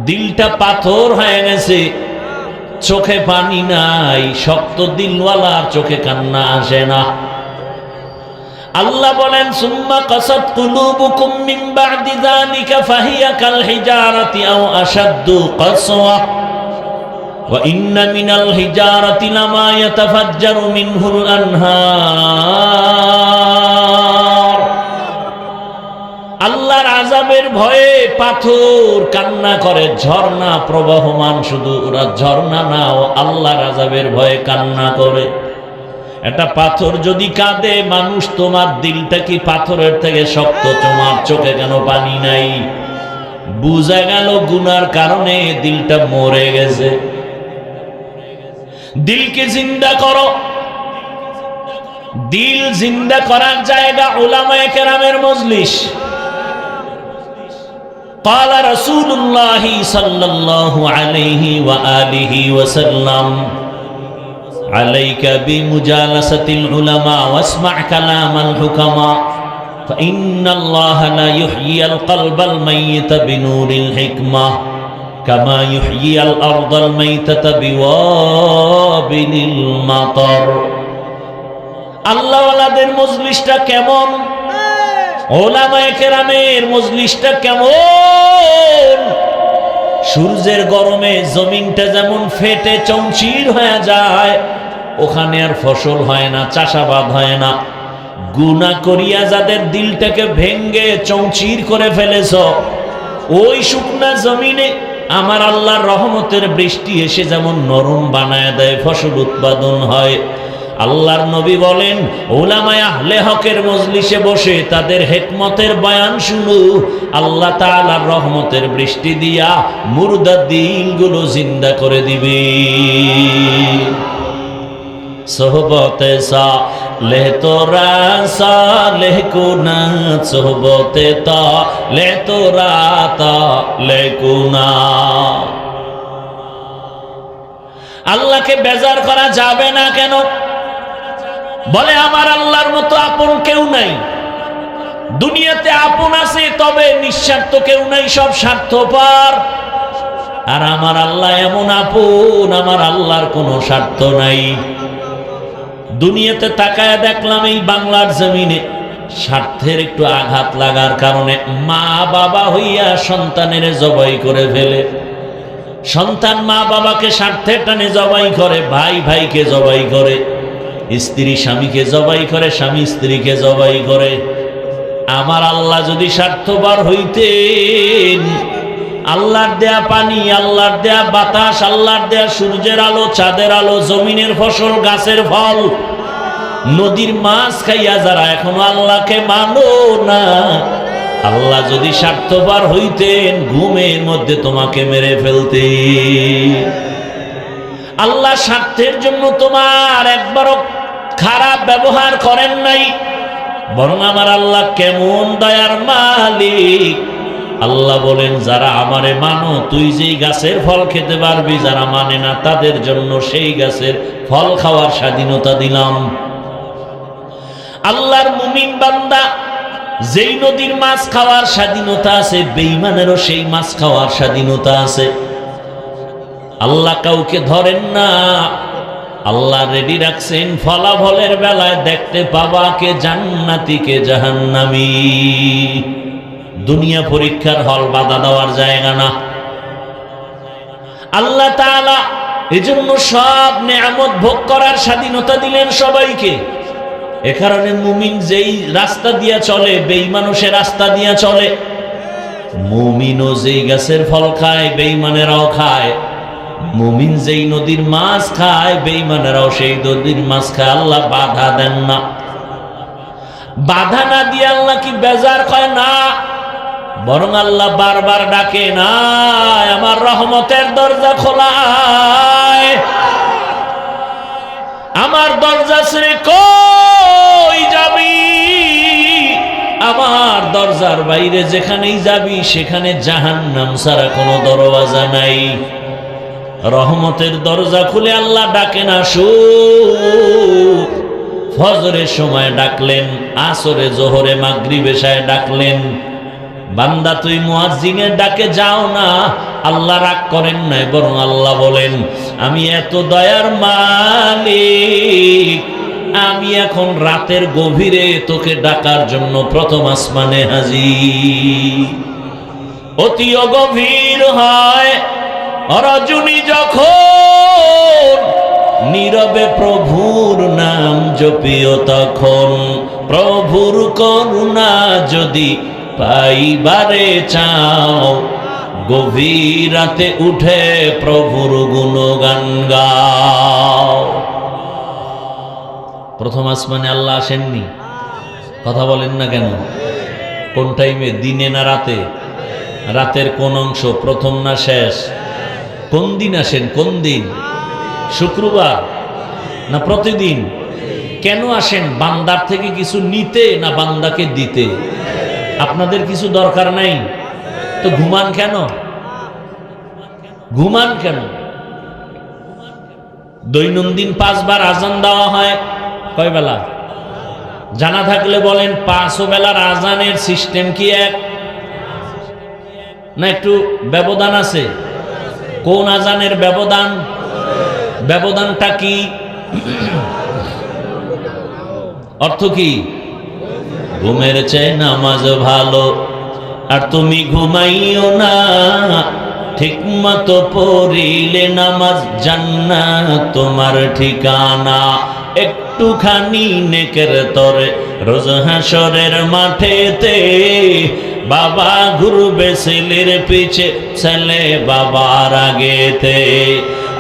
দিলটা পাথর হয়ে গেছে, চোখে পানি নাই, শক্ত দিলওয়ালার চোখে কান্না আসে না। আল্লাহ বলেন সুম্মা কাসাত কুলুবুকুম মিন বা'দি যালিকা ফাহিয়া কাল হিজারাতি আও আশাদ্দু কাসওয়া ওয়া ইন্না মিনাল হিজারাতি লামা ইয়াতাফাজ্জারু মিনহুল আনহার। আল্লাহর আযাবের ভয়ে পাথর কান্না করে, ঝর্ণা প্রবাহমান, শুধু ওরা ঝর্ণা না, ও আল্লাহর আযাবের ভয়ে কান্না করে। একটা পাথর যদি কাঁদে, মানুষ তোমার দিলটা কি পাথরের থেকে শক্ত? তোমার চোখে কেন পানি নাই? বুঝা গেল গুনার কারণে দিলটা মরে গেছে। দিলকে জিন্দা করো। দিল জিন্দা করার জায়গা উলামায়ে কেরামের মজলিস। قال رسول الله صلى الله عليه وآله وسلم عليك بمجالسة العلماء واسمع كلام الحكماء فإن الله لا يحيي القلب الميت بنور الحكمة كما يحيي الأرض الميتة بوابل المطر। আল্লাহ ওয়ালাদের মজলিসটা কেমন? উলামায়ে কেরামের মজলিসটা কেমন? সূর্যের গরমে জমিনটা যেমন ফেটে চৌচির হয়ে যায়, ওখানে আর ফসল হয় না, চাষাবাদ হয় না। গুনাহ করিয়া যাদের দিলটাকে ভেঙ্গে চৌচির করে ফেলেছ, ওই শুকনা জমিনে আমার আল্লাহর রহমতের বৃষ্টি এসে যেমন নরম বানায় দেয়, ফসল উৎপাদন হয়। আল্লাহর নবী বলেন, উলামায়ে আহলে হকের মজলিসে বসে তাদের হিকমতের বয়ান শুনো, আল্লাহ তাআলার রহমতের বৃষ্টি দিয়া মুর্দা দিলগুলো জিন্দা করে দিবে। সোহবতে সালেহ তোরা সালেহ কুনা, সোহবতে তালেহ তোরা তালেহ কুনা। আল্লাহকে বেজার করা যাবে না কেন? বলে আমার আল্লাহর মতো আপন কেউ নাই। দুনিয়াতে আপন আছে, তবে নিঃস্বার্থ কেউ নাই, সব স্বার্থপর। আর আমার আল্লাহ এমন আপন, আমার আল্লাহর কোনো স্বার্থ নাই। দুনিয়াতে তাকায় দেখলাম এই বাংলার জমিনে স্বার্থের একটু আঘাত লাগার কারণে মা বাবা হইয়া সন্তানের জবাই করে ফেলে। সন্তান মা বাবাকে স্বার্থের টানে জবাই করে, ভাই ভাইকে জবাই করে, স্ত্রী স্বামীকে জবাই করে, স্বামী স্ত্রীকে জবাই করে। আমার আল্লাহ যদি স্বার্থপর হইতেন, আল্লাহর দেয়া পানি, আল্লাহর দেয়া বাতাস, আল্লাহর দেয়া সূর্যের আলো, চাঁদের আলো, জমিনের ফসল, গাছের ফল, নদীর মাছ খাইয়া যারা এখনো আল্লাহকে মানো না, আল্লাহ যদি স্বার্থপর হইতেন, ঘুমের মধ্যে তোমাকে মেরে ফেলতেন। আল্লাহ স্বার্থের জন্য তোমার একবারও খারাপ ব্যবহার করেন নাই, বরং আমার আল্লাহ কেমন দয়ার মালিক। আল্লাহ বলেন, যারা আমারে মানো, তুই যেই গাছের ফল খেতে পারবি, যারা মানে না তাদের জন্য সেই গাছের ফল খাওয়ার স্বাধীনতা দিলাম। আল্লাহর মুমিন বান্দা, যেই নদীর মাছ খাওয়ার স্বাধীনতা আছে, বেঈমানেরও সেই মাছ খাওয়ার স্বাধীনতা আছে। আল্লাহ কাউকে ধরেন না। আল্লাহ রেডি রাখছেন ফলাফলের বেলায় দেখতে পাবা কে জান্নাতি কে জাহান্নামী। দুনিয়া পরীক্ষার হল, বাধা দেওয়ার জায়গা না। আল্লাহ তাআলা এজন্য সব নেয়ামত ভোগ করার স্বাধীনতা দিলেন সবাইকে। এ কারণে মুমিন যেই রাস্তা দিয়া চলে, বেঈমানও সে রাস্তা দিয়া চলে। মুমিনও যেই গাছের ফল খায়, বেঈমানেরাও খায়। মুমিন যেই নদীর মাছ খায়, বেঈমানেরাও সেই নদীর মাছ খায়। আল্লাহ বাধা দেন না। বাধা না দিয়ে আল্লাহ কি বেজার কয় না, বরং আল্লাহ বারবার ডাকে, না আমার রহমতের দরজা খোলা, আমার দরজা ছেড়ে কই যাবি? আমার দরজার বাইরে যেখানেই যাবি সেখানে জাহান্নাম ছাড়া কোনো দরওয়াজা নাই। রহমতের দরজা খুলে আল্লাহ ডাকেন, আসো। ফজরের সময় ডাকলেন, আসরে, জোহরে, মাগরিব, এশায় ডাকলেন। বান্দা তুই মুয়াজ্জিনের ডাকে যাও না, আল্লাহ রাগ করেন নাই, বরং আল্লাহ বলেন আমি এত দয়ার মালিক, আমি এখন রাতের গভীরে তোকে ডাকার জন্য প্রথম আসমানে হাজির। অতি গভীর হয় রজনী যখন নীরবে প্রভুর নাম জপিও তখন, প্রভুর করুণা যদি পাইবারে চাও, গভীর রাতে উঠে প্রভুর গুণগান গাও। প্রথম আসমানে আল্লাহ আসেননি? কথা বলেন না কেন? কোন টাইমে, দিনে না রাতে? রাতের কোন অংশ, প্রথম না শেষ? কোন দিন আসেন? কোন দিন? শুক্রবার না প্রতিদিন? কেন আসেন? বান্দার থেকে কিছু নিতে না বান্দাকে দিতে? আপনাদের কিছু দরকার নাই তো ঘুমান কেন? ঘুমান কেন? দৈনন্দিন 5 বার আজান দেওয়া হয়, কয় বেলা? জানা থাকলে বলেন, 5 বেলার আজানের সিস্টেম কি এক না একটু ব্যবধান আছে? কোন আজানের ব্যবধান? ব্যবধানটা কি? অর্থ কি? ঘুমের চেয়ে নামাজ ভালো, আর তুমি ঘুমাইও না, ঠিক মতো পড়িলে নামাজ জান্নাত তোমার ঠিকানা। একটুখানি নেকের তরে রোজ হাসরের মাঠেতে, বাবা ঘুরবে ছেলের পিছে, ছেলে বাবার আগেতে।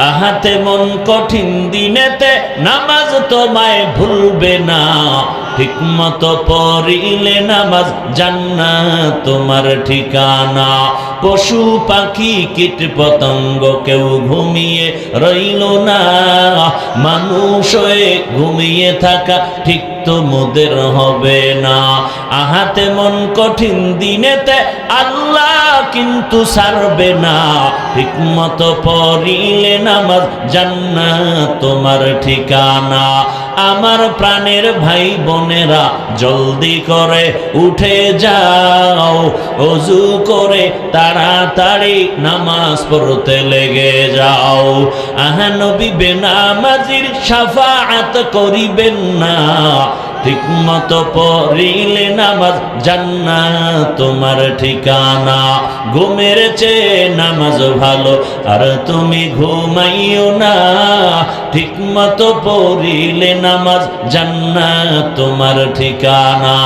আহাতে মন কঠিন দিনেতে নামাজ তোমায় ভুলবে না, ঠিক মতো পড়িলে নামাজ জান্নাত তোমার ঠিকানা। পশু পাখি কীট পতঙ্গ কেউ ঘুমিয়ে রইল না, মানুষ হয়ে ঘুমিয়ে থাকা ঠিক তো মোদের হবে না। আহাতে মন কঠিন দিনেতে আল্লাহ কিন্তু ছাড়বে না, ঠিক মতো পড়িলে নামাজ জান্নাত তোমার ঠিকানা। আমার প্রাণের ভাই বোনেরা জলদি করে উঠে যাও, ওযু করে তাড়াতাড়ি নামাজ পড়তে লেগে যাও। আহা নবী বেনামাজির শাফাআত করিবেন না, ঠিক মতো পড়িলে নামাজ জান্নাত তোমার ঠিকানা। ঘুমের চেয়ে নামাজ ভালো, আর তুমি ঘুমাইও না, ঠিক মতো পড়িলে নামাজ জান্নাত তোমার ঠিকানা।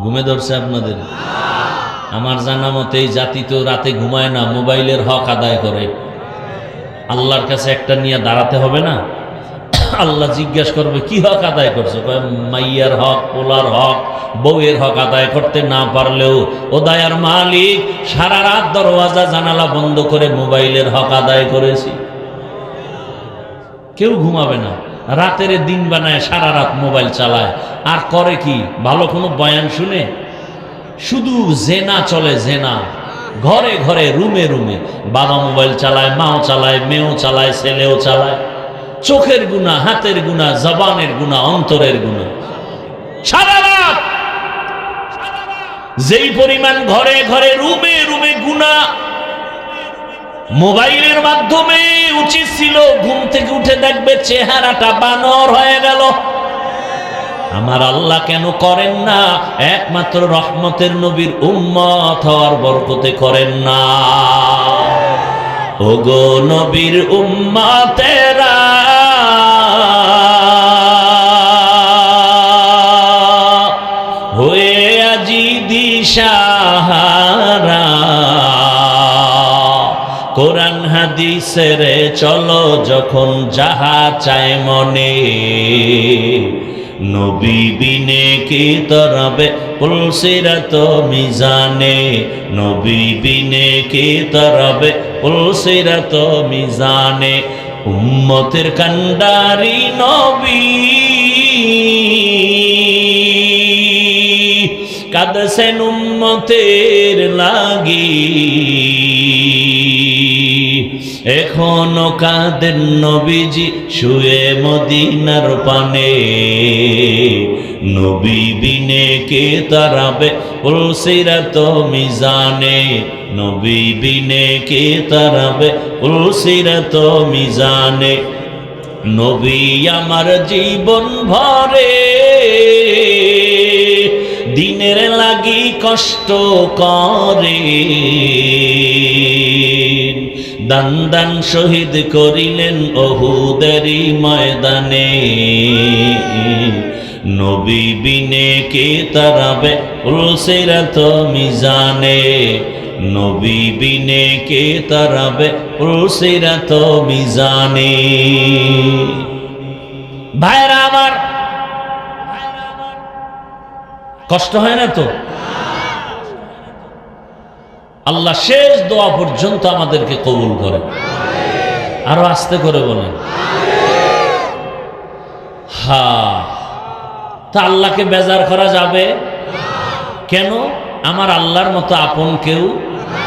ঘুমে ধরছে আপনাদের? আমার জানা মতে এই জাতি তো রাতে ঘুমায় না, মোবাইলের হক আদায় করে। আল্লাহর কাছে একটা নিয়ে দাঁড়াতে হবে না? আল্লাহ জিজ্ঞাসা করবে কি হক আদায় করছো? মাইয়ার হক, পোলার হক, বউয়ের হক আদায় করতে না পারলেও ও দয়ার মালিক সারা রাত দরওয়াজা জানালা বন্ধ করে মোবাইলের হক আদায় করেছি। কেউ ঘুমাবে না, রাতের দিন বানায় সারা রাত মোবাইল চালায়। আর করে কি? ভালো কোনো বয়ান শুনে? শুধু জেনা চলে, জেনা ঘরে ঘরে, রুমে রুমে। বাবা মোবাইল চালায়, মাও চালায়, মেয়েও চালায়, ছেলেও চালায়। চোখের গুনাহ, হাতের গুনাহ, জবানের গুনাহ, অন্তরের গুনাহ সারা রাত। যেই পরিমাণ ঘরে ঘরে, রুমে রুমে গুনাহ, মোবাইলের মাধ্যমে উচিত ছিল ঘুম থেকে উঠে দেখবে চেহারাটা বানর হয়ে গেল। আমার আল্লাহ কেন করেন না? একমাত্র রহমতের নবীর উম্মত হওয়ার বরকতে করেন না। ওগো নবীর উম্মতেরা, হয়ে আজি দিশাহারা, কোরআন হাদিসের চলো যখন যাহা চায় মনে, নবী বিনে কি তরবে পুলসিরাত মিজানে, নবী বিনে কি তরবে পুলসিরাত মিজানে। উম্মতের কান্ডারি নবী কাঁদছেন উম্মতের লাগি, এখনো কাঁদেন নবীজি শুয়ে মদিনার পানে, নবী বিনে কে তারাবে পুলসিরাত মিজানে, নবী বিনে কে তারাবে পুলসিরাত মিজানে। নবী আমার জীবন ভরে দিনের লাগি কষ্ট করে, দান দান শহীদ করিলেন ওহুদেরই ময়দানে, নবী বিনে কে তারাবে পুলসিরাত মিজানে, নবী বিনে কে তারাবে পুলসিরাত মিজানে। ভাইরা আমার, কষ্ট হয় না তো? আল্লাহ শেষ দোয়া পর্যন্ত আমাদেরকে কবুল করে। আরো আস্তে করে বলেন হ্যাঁ। তা আল্লাহকে বেজার করা যাবে কেন? আমার আল্লাহর মতো আপন কেউ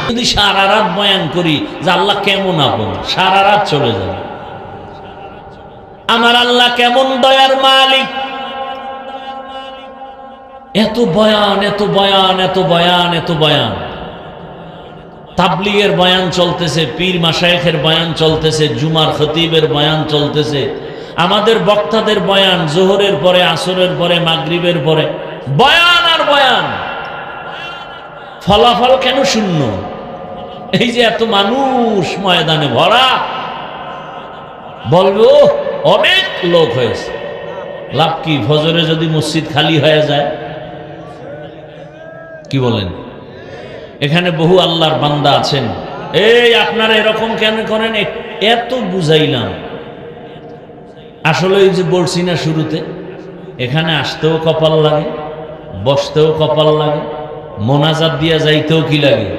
যদি সারা রাত বয়ান করি যে আল্লাহ কেমন আপন, সারা রাত চলে যাবে। আমার আল্লাহ কেমন দয়ার মালিক, এত বয়ান এত বয়ান এত বয়ান এত বয়ান, তাবলীগের বয়ান চলতেছে, পীর মাশায়েখের বয়ান চলতেছে, জুমার খতিবের বয়ান চলতেছে, আমাদের বক্তাদের বয়ান জোহরের পরে, আসরের পরে, মাগরিবের পরে, বয়ান আর বয়ান। ফলাফল কেন শূন্য? এই যে এত মানুষ ময়দানে ভরা, বলবো অনেক লোক হয়েছে, লাভ কি? ফজরে যদি মসজিদ খালি হয়ে যায়, কি বলেন? এখানে বহু আল্লাহর বান্দা আছেন, এই আপনারা এরকম কেন করেন? এত বুঝাইলাম, আসলে এই যে বলছি না শুরুতে, এখানে আসতেও কপাল লাগে, বসতেও কপাল লাগে, মোনাজাত দিয়া যাইতেও কি লাগে?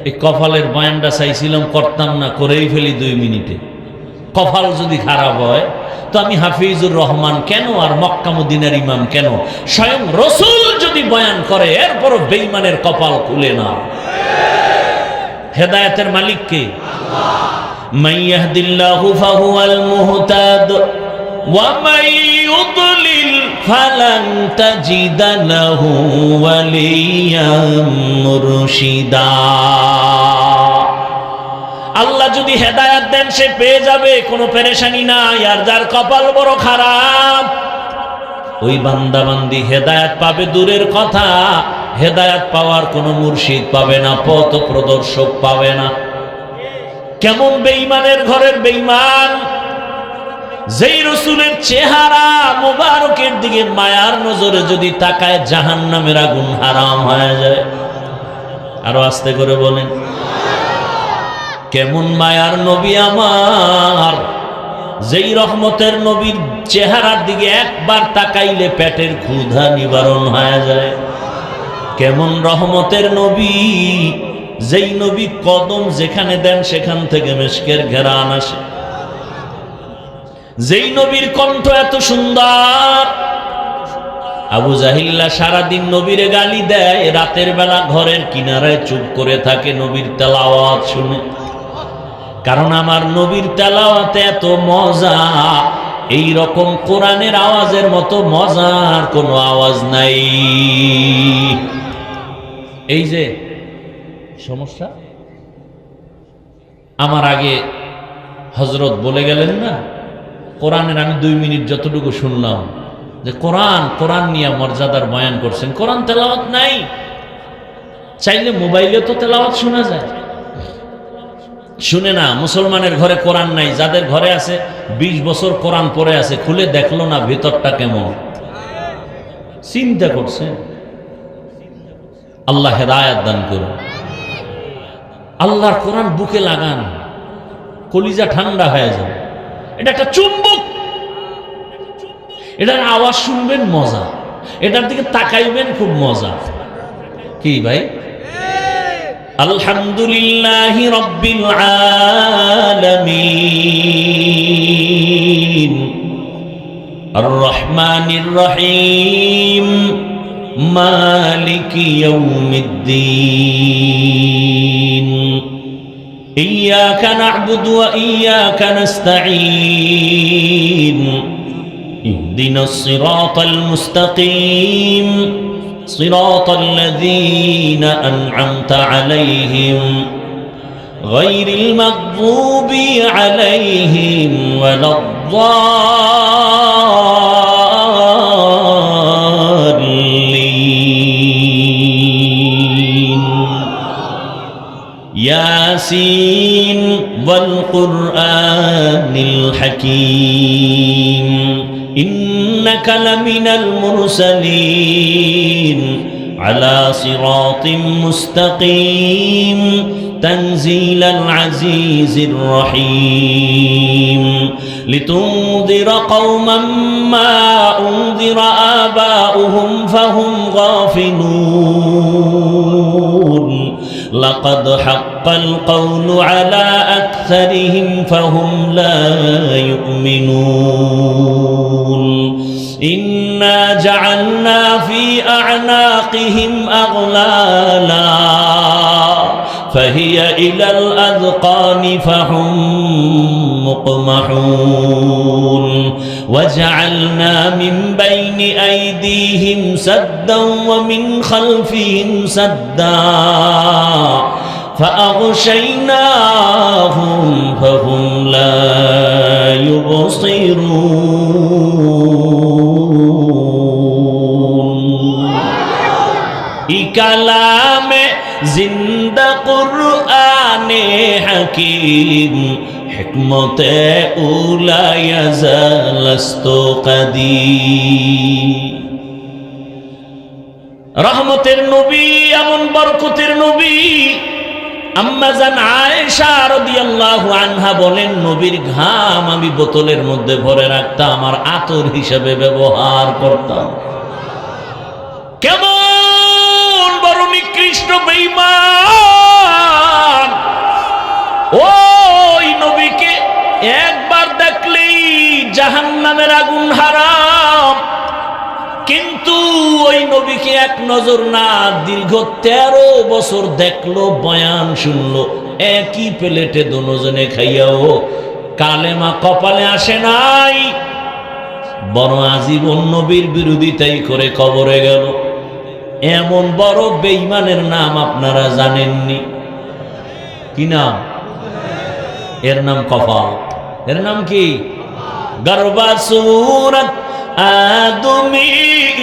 এই কপালের বয়ানটা চাইছিলাম, করতাম না, করেই ফেলি 2 মিনিটে। কপাল যদি খারাপ হয় তো আমি হাফিজুর রহমান কেন আর মক্কা মদিনার ইমাম কেন? স্বয়ং রসুল যদি বয়ান করে এরপরও বেঈমানের কপাল খুলে না। হেদায়েতের মালিক কে? মান ইয়াহদিল্লাহু ফাহুয়াল মুহতাদ ওয়া মান ইউদ্লিল ফালান তাজিদা লাহু ওয়ালিয়াম মুরশিদা। আল্লাহ যদি হেদায়েত দেন সে পেয়ে যাবে, কোনো পেরেশানি নাই। আর যার কপাল বড় খারাপ, ওই বান্দা বান্দি হেদায়েত পাবে দূরের কথা, হেদায়েত পাওয়ার কোনো মুর্শিদ পাবে না, পথ প্রদর্শক পাবে না। কেমন বেঈমানের ঘরের বেঈমান, যেই রসুলের চেহারা মোবারকের দিকে মায়ার নজরে যদি তাকায় জাহান্নামের আগুন হারাম হয়ে যায়। আরো আস্তে করে বলেন কেমন মায়ার নবী আমার, যেই রহমতের নবীর চেহারার দিকে একবার তাকাইলে পেটের ক্ষুধা নিবারণ হয়ে যায়। কেমন রহমতের নবী, যেই নবী কদম যেখানে দেন সেখান থেকে মেশকের ঘেরান আসে। যেই নবীর কণ্ঠ এত সুন্দর, আবু জাহিল্লা সারাদিন নবীরে গালি দেয়, রাতের বেলা ঘরের কিনারায় চুপ করে থাকে নবীর তেলাওয়াত শুনে। কারণ আমার নবীর তেলাওয়াতে এত মজা, এই রকম কোরআনের আওয়াজের মতো মজার কোনো আওয়াজ নাই। এই যে সমস্যা, আমার আগে হযরত বলে গেলেন না, কোরআনের আমি 2 মিনিট যতটুকু শুনলাম যে কোরআন নিয়ে মর্যাদার বয়ান করছেন। কোরআন তেলাওয়াত নাই, চাইলে মোবাইলে তো তেলাওয়াত শোনা যায়। শুনে না, মুসলমানের ঘরে কোরআন নাই, যাদের ঘরে আছে 20 বছর কোরআন পড়ে আছে, খুলে দেখলো না ভিতরটা কেমন। চিন্তা করছেন? আল্লাহ হেদায়েত দান করুন। আল্লাহর কোরআন বুকে লাগান, কলিজা ঠান্ডা হয়ে যাবে। এটা একটা চুম্বক, এটার আওয়াজ শুনবেন মজা, এটার দিকে তাকাইবেন খুব মজা। কি ভাই? আলহামদুলিল্লাহি রাব্বিল আলামিন আর রহমানির রহিম মালিকি ইয়াউমিদ্দিন ইয়্যাকা না'বুদু ওয়া ইয়্যাকা নাস্তাঈন ইহদিনাস সিরাতাল মুস্তাকিম সিরাতাল লাযীনা আন'আমতা আলাইহিম গায়রিল মাগযুবি আলাইহিম ওয়ালাদ-দাল্লিন। ইয়াসিন ওয়াল কুরআনিল হাকীম ইন্নাকা লামিনাল মুরসালিন আলা সিরাতিম মুস্তাকিম তানজিলাল আজিজির রহিম লিতুনযিরা কওমান মা উনযিরা আবাউহুম ফাহুম গাফিলুন লাকাদ হাক্কাল কওলু আলা আকসারিহিম ফাহুম লা ইউমিনুন ইন্না জাআলনা ফি আ'নাকিহিম আগলালা فهي إلى الأذقان فهم مقمحون وجعلنا من بين أيديهم سدا ومن خلفهم سدا فأغشيناهم فهم لا يبصرون كلام জিন্দা কুরআনে হাকীম হিকমতে উলায়া জালাস্তু কাদিম। রহমতের নবী, এমন বরকতের নবী। আম্মা জান আয়েশা রাদিয়াল্লাহু আনহা বলেন, নবীর ঘাম আমি বোতলের মধ্যে ভরে রাখতাম আর আতর হিসেবে ব্যবহার করতাম। কেমন বড় নিকৃষ্ট বেঈমান! ওই নবীকে একবার দেখলেই জাহান্নামের আগুন হারাম, কিন্তু ওই নবীকে এক নজর না, দীর্ঘ 13 বছর দেখলো, বয়ান শুনলো, একই প্লেটে দুজনে খাইয়াও কালেমা কপালে আসে নাই, বড় আজীবন নবীর বিরোধিতাই করে কবরে গেল। এমন বড় বেঈমানের নাম আপনারা জানেননি? কি নাম? এর নাম কপাল। এর নাম কি? গরবা সুরত আদমি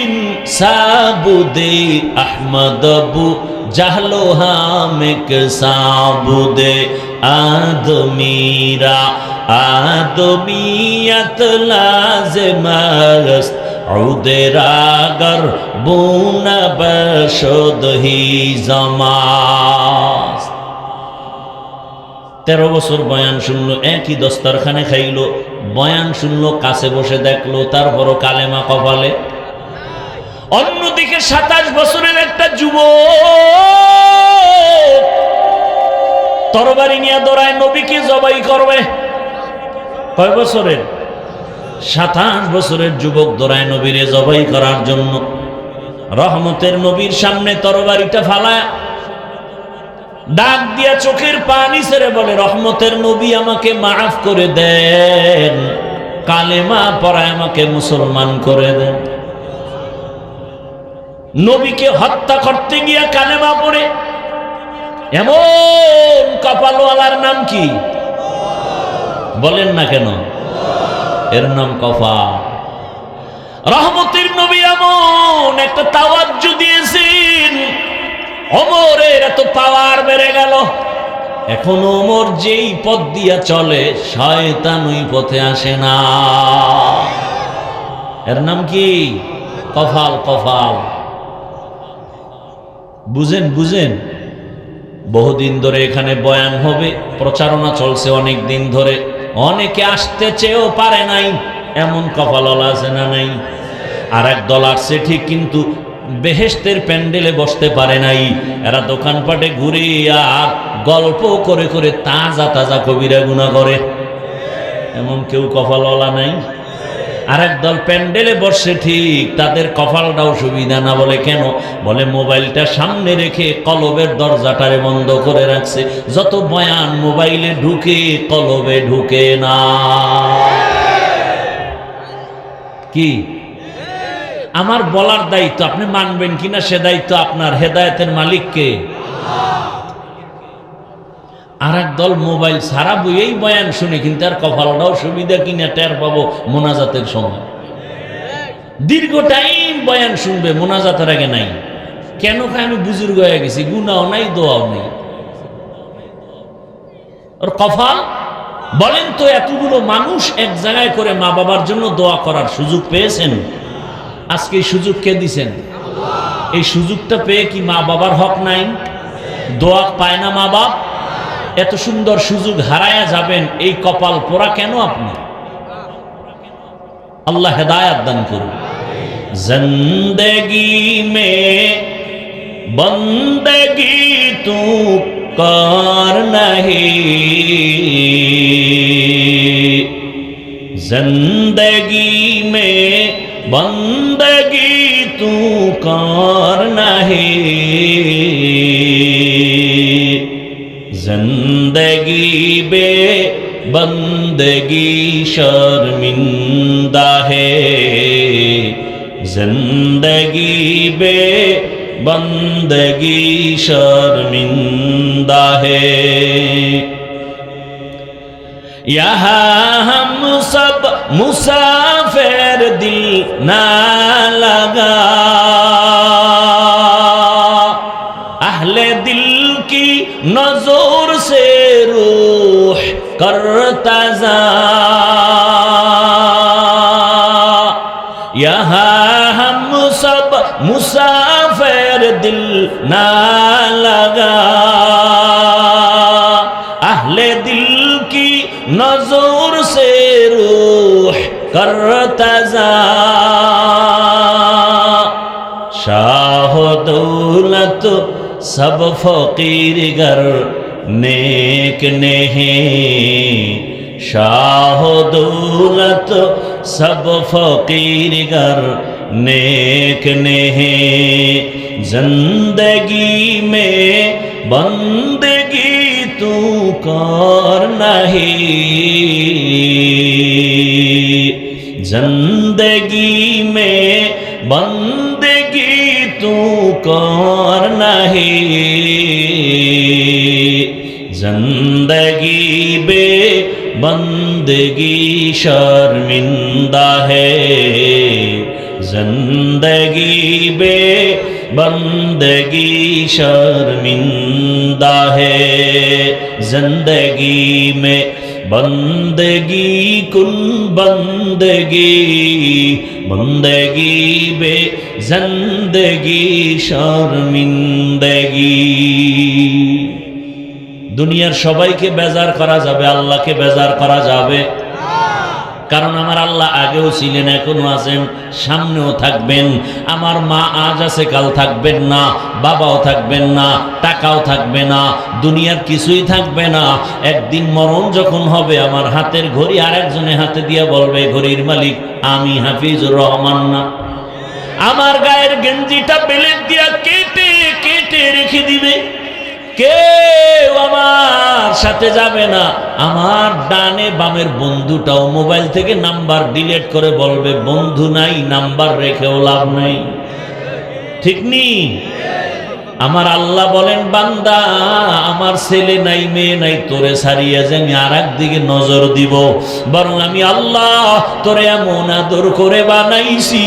ইনসাবুদে আহমদবু জাহলো হামেক সাবুদে আদমিরা আদমিয়ত লাজমাস উদেরাগর বুনা বশদহি জামাস। 13 বছর বয়ান শুনলো, একই দস্তরখানে খাইলো, বয়ান শুনলো, কাছে বসে দেখলো, তারপরও কালেমা কপালে। অন্যদিকে 27 বছরের একটা যুবক তরবারি নিয়ে দৌড়ায়, নবীকে জবাই করবে। কয় বছরের? 27 বছরের যুবক দৌড়ায় নবীরে জবাই করার জন্য। রহমতের নবীর সামনে তরবারিটা ফালায় ডাক দিয়া চোখের পানি ছেড়ে বলে, রহমতের নবী আমাকে মাফ করে দেন, কালেমা পড়ায় আমাকে মুসলমান করে দেন। নবীকে হত্যা করতে গিয়া কালেমা পড়ে এমন কপালওয়ালার নাম কি? বলেন না কেন? এর নাম কপাল। রহমতের নবী এমন একটা তাওয়াজ্জু দিয়েছেন, ওমরের এত পাওয়ার বেড়ে গেল। এখন ওমর যেই পথ দিয়া চলে, শয়তান ওই পথে আসে না। এর নাম কি? কপাল। কপাল বুঝেন? বুঝেন? বহুদিন ধরে এখানে বয়ান হবে, প্রচারণা চলছে অনেক দিন ধরে, অনেকে আসতে চেয়েও পারে নাই, এমন কপালওয়ালা আছে না নাই? আর এক দল আসছে ঠিক, কিন্তু বেহেশতের প্যান্ডেলে বসতে পারে নাই। এরা দোকানপাটে ঘুরে আর গল্প করে করে তাজা তাজা কবিরা গুনাহ করে। এমন কেউ কপালওয়ালা নাই? আর একদল প্যান্ডেলে বসছে, ঠিক তাদের কপালটাও সুবিধা না। বলে কেন? বলে মোবাইলটা সামনে রেখে কলবের দরজাটারে বন্ধ করে রাখছে। যত বয়ান মোবাইলে ঢুকে, কলবে ঢুকে না। কি আমার বলার দায়িত্ব, আপনি মানবেন কিনা সে দায়িত্ব আপনার। হেদায়েতের মালিক কে? আর এক দল মোবাইল সারা বইয়েই বয়ান শুনে, কিন্তু আর কপালটাও সুবিধা কিনা টের পাবো মোনাজাতের সময়। দীর্ঘ টাইম বয়ান শুনবে, মোনাজাতের আগে নাই। কেন? আমি বুজুর্গ হয়ে গেছি, গুনাও নাই, দোয়াও নেই। ওর কপাল। বলেন তো, এতগুলো মানুষ এক জায়গায় করে মা বাবার জন্য দোয়া করার সুযোগ পেয়েছেন? আজকে এই সুযোগ কে দিছেন? এই সুযোগটা পেয়ে কি মা বাবার হক নাই? দোয়া পায় না মা বাপ? এত সুন্দর সুযোগ হারায়া যাবেন, এই কপাল পোড়া কেন আপনি? আল্লাহ হেদায়াত দান করুন। জিন্দেগি মে বন্দেগি তু কর নাহি, জিন্দেগি মে বন্দেগি তু কর নাহি, जिंदगी बे बंदगी शर्मिंदा है, जिंदगी बे बंदगी शर्मिंदा है। यहाँ हम सब मुसाफिर दिल ना लगा, अहले दिल की नजर से रूह करता जा, यहाँ हम सब मुसाफिर दिल ना लगा, अहले दिल की नजर से रूह करता जा, शाह दौलत सब फकीर गर नेक नहीं, शाह दौलत सब फकीर गर नेक नहीं, जिंदगी में बंदगी तू कर नहीं, जिंदगी में बंदगी तू कर नहीं, जिंदगी बे बंदगी शर्मिंदा है, जिंदगी बे बंदगी शर्मिंदा है, जिंदगी में बंदगी कुन बंदगी, बंदगी बे जिंदगी शर्मिंदगी। দুনিয়ার সবাইকে বেজার করা যাবে, আল্লাহকে বেজার করা যাবে? কারণ আমার আল্লাহ আগেও ছিলেন, এখনো আছেন, সামনেও থাকবেন। আমার মা আজ আছে, কাল থাকবেন না, বাবাও থাকবেন না, টাকাও থাকবে না, দুনিয়ার কিছুই থাকবে না। একদিন মরণ যখন হবে, আমার হাতের ঘড়ি আরেকজনের হাতে দিয়ে বলবে, ঘড়ির মালিক আমি হাফিজুর রহমান না। আমার গায়ের গেঞ্জিটা বেলেট দিয়া কেটে কেটে রেখে দিবে, কেউ আমার সাথে যাবে না। আমার ডানে বামের বন্ধুটাও মোবাইল থেকে নাম্বার ডিলিট করে বলবে, বন্ধু নাই, নাম্বার রেখেও লাভ নাই। ঠিক নি? আমার আল্লাহ বলেন, বান্দা আমার ছেলে নাই, মেয়ে নাই, তোরে ছাড়িয়ে যে আমি আর একদিকে নজর দিব, বরং আমি আল্লাহ তোরে এমন আদর করে বানাইছি,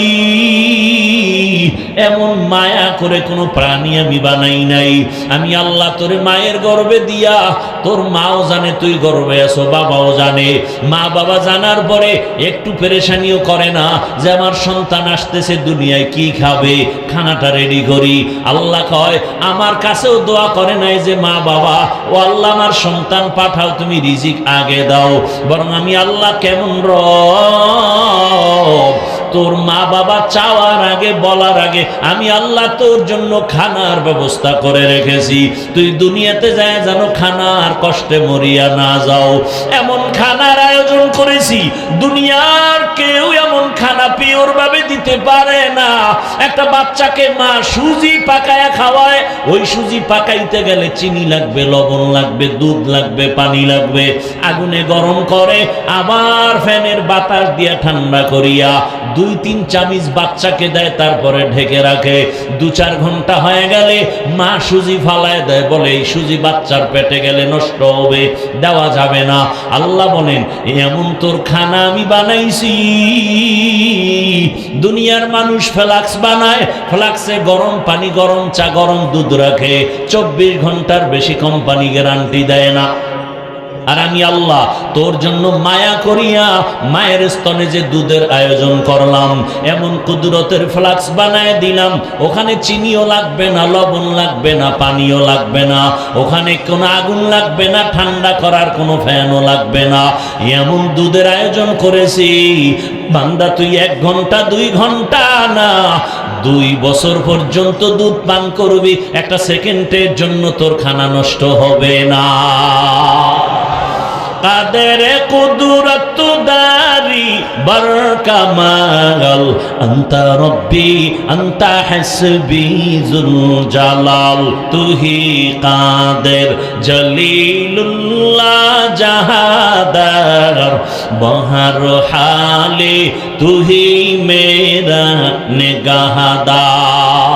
এমন মায়া করে কোনো প্রাণী আমি বানাই নাই। আমি আল্লাহ তোরে মায়ের গর্ভে দিয়া, তোর মাও জানে তুই গর্ভে আছো, বাবাও জানে। মা বাবা জানার পরে একটু পেরেশানিও করে না যে আমার সন্তান আসতেছে, দুনিয়ায় কি খাবে, খানাটা রেডি করি। আল্লাহ কয়, আমার কাছেও দোয়া করে নাই যে মা বাবা, ও আল্লাহ আমার সন্তান পাঠাও, তুমি রিজিক আগে দাও। বরং আমি আল্লাহ কেমন রব, তোর মা বাবা চাওয়ার আগে, বলার আগে আমি আল্লাহ তোর জন্য খানার ব্যবস্থা করে রেখেছি। তুই দুনিয়াতে যায় যেন খানার কষ্টে মরিয়া না যাও, এমন খানার আয়োজন করেছি। দুনিয়ার কেউ এমন খানা পিওর ভাবে দিতে পারে না। একটা বাচ্চাকে মা সুজি পাকায়া খাওয়ায়, ওই সুজি পাকাইতে গেলে চিনি লাগবে, লবণ লাগবে, দুধ লাগবে, পানি লাগবে, আগুনে গরম করে আবার ফ্যানের বাতাস দিয়া ঠান্ডা করিয়া 2-3 চামচ বাচ্চাকে দেয়, তারপরে ঢেকে রাখে। 2-4 ঘন্টা হয়ে গেলে মা সুজি ফালায় দেয়, বলে এই সুজি বাচ্চার পেটে গেলে নষ্ট হবে, দেওয়া যাবে না। আল্লাহ বলেন এমন তোর খানা আমি বানাইছি। দুনিয়ার মানুষ ফ্লাক্স বানায়, ফ্লাক্সে গরম পানি, গরম চা, গরম দুধ রাখে, 24 ঘন্টার বেশি কোম্পানি গ্যারান্টি দেয় না। আর আমি আল্লাহ তোর জন্য মায়া করিয়া মায়ের স্তনে যে দুধের আয়োজন করলাম, এমন কুদরতের ফ্লাক্স বানায় দিলাম, ওখানে চিনিও লাগবে না, লবণ লাগবে না, পানিও লাগবে না, ওখানে কোনো আগুন লাগবে না, ঠান্ডা করার কোনো ফ্যানও লাগবে না। এমন দুধের আয়োজন করেছি বান্দা তুই 1 ঘন্টা 2 ঘন্টা না, 2 বছর পর্যন্ত দুধ পান করবি, একটা সেকেন্ডের জন্য তোর খানা নষ্ট হবে না। কাদের কুদরত দারি বর কামাল, আন্তা রব্বি আন্তা হাসবি জুল জালাল, তুহি কাদের জলিলুল্লাহ জাহাদার, বহর হালে তুহি মেরা নিগাহদার।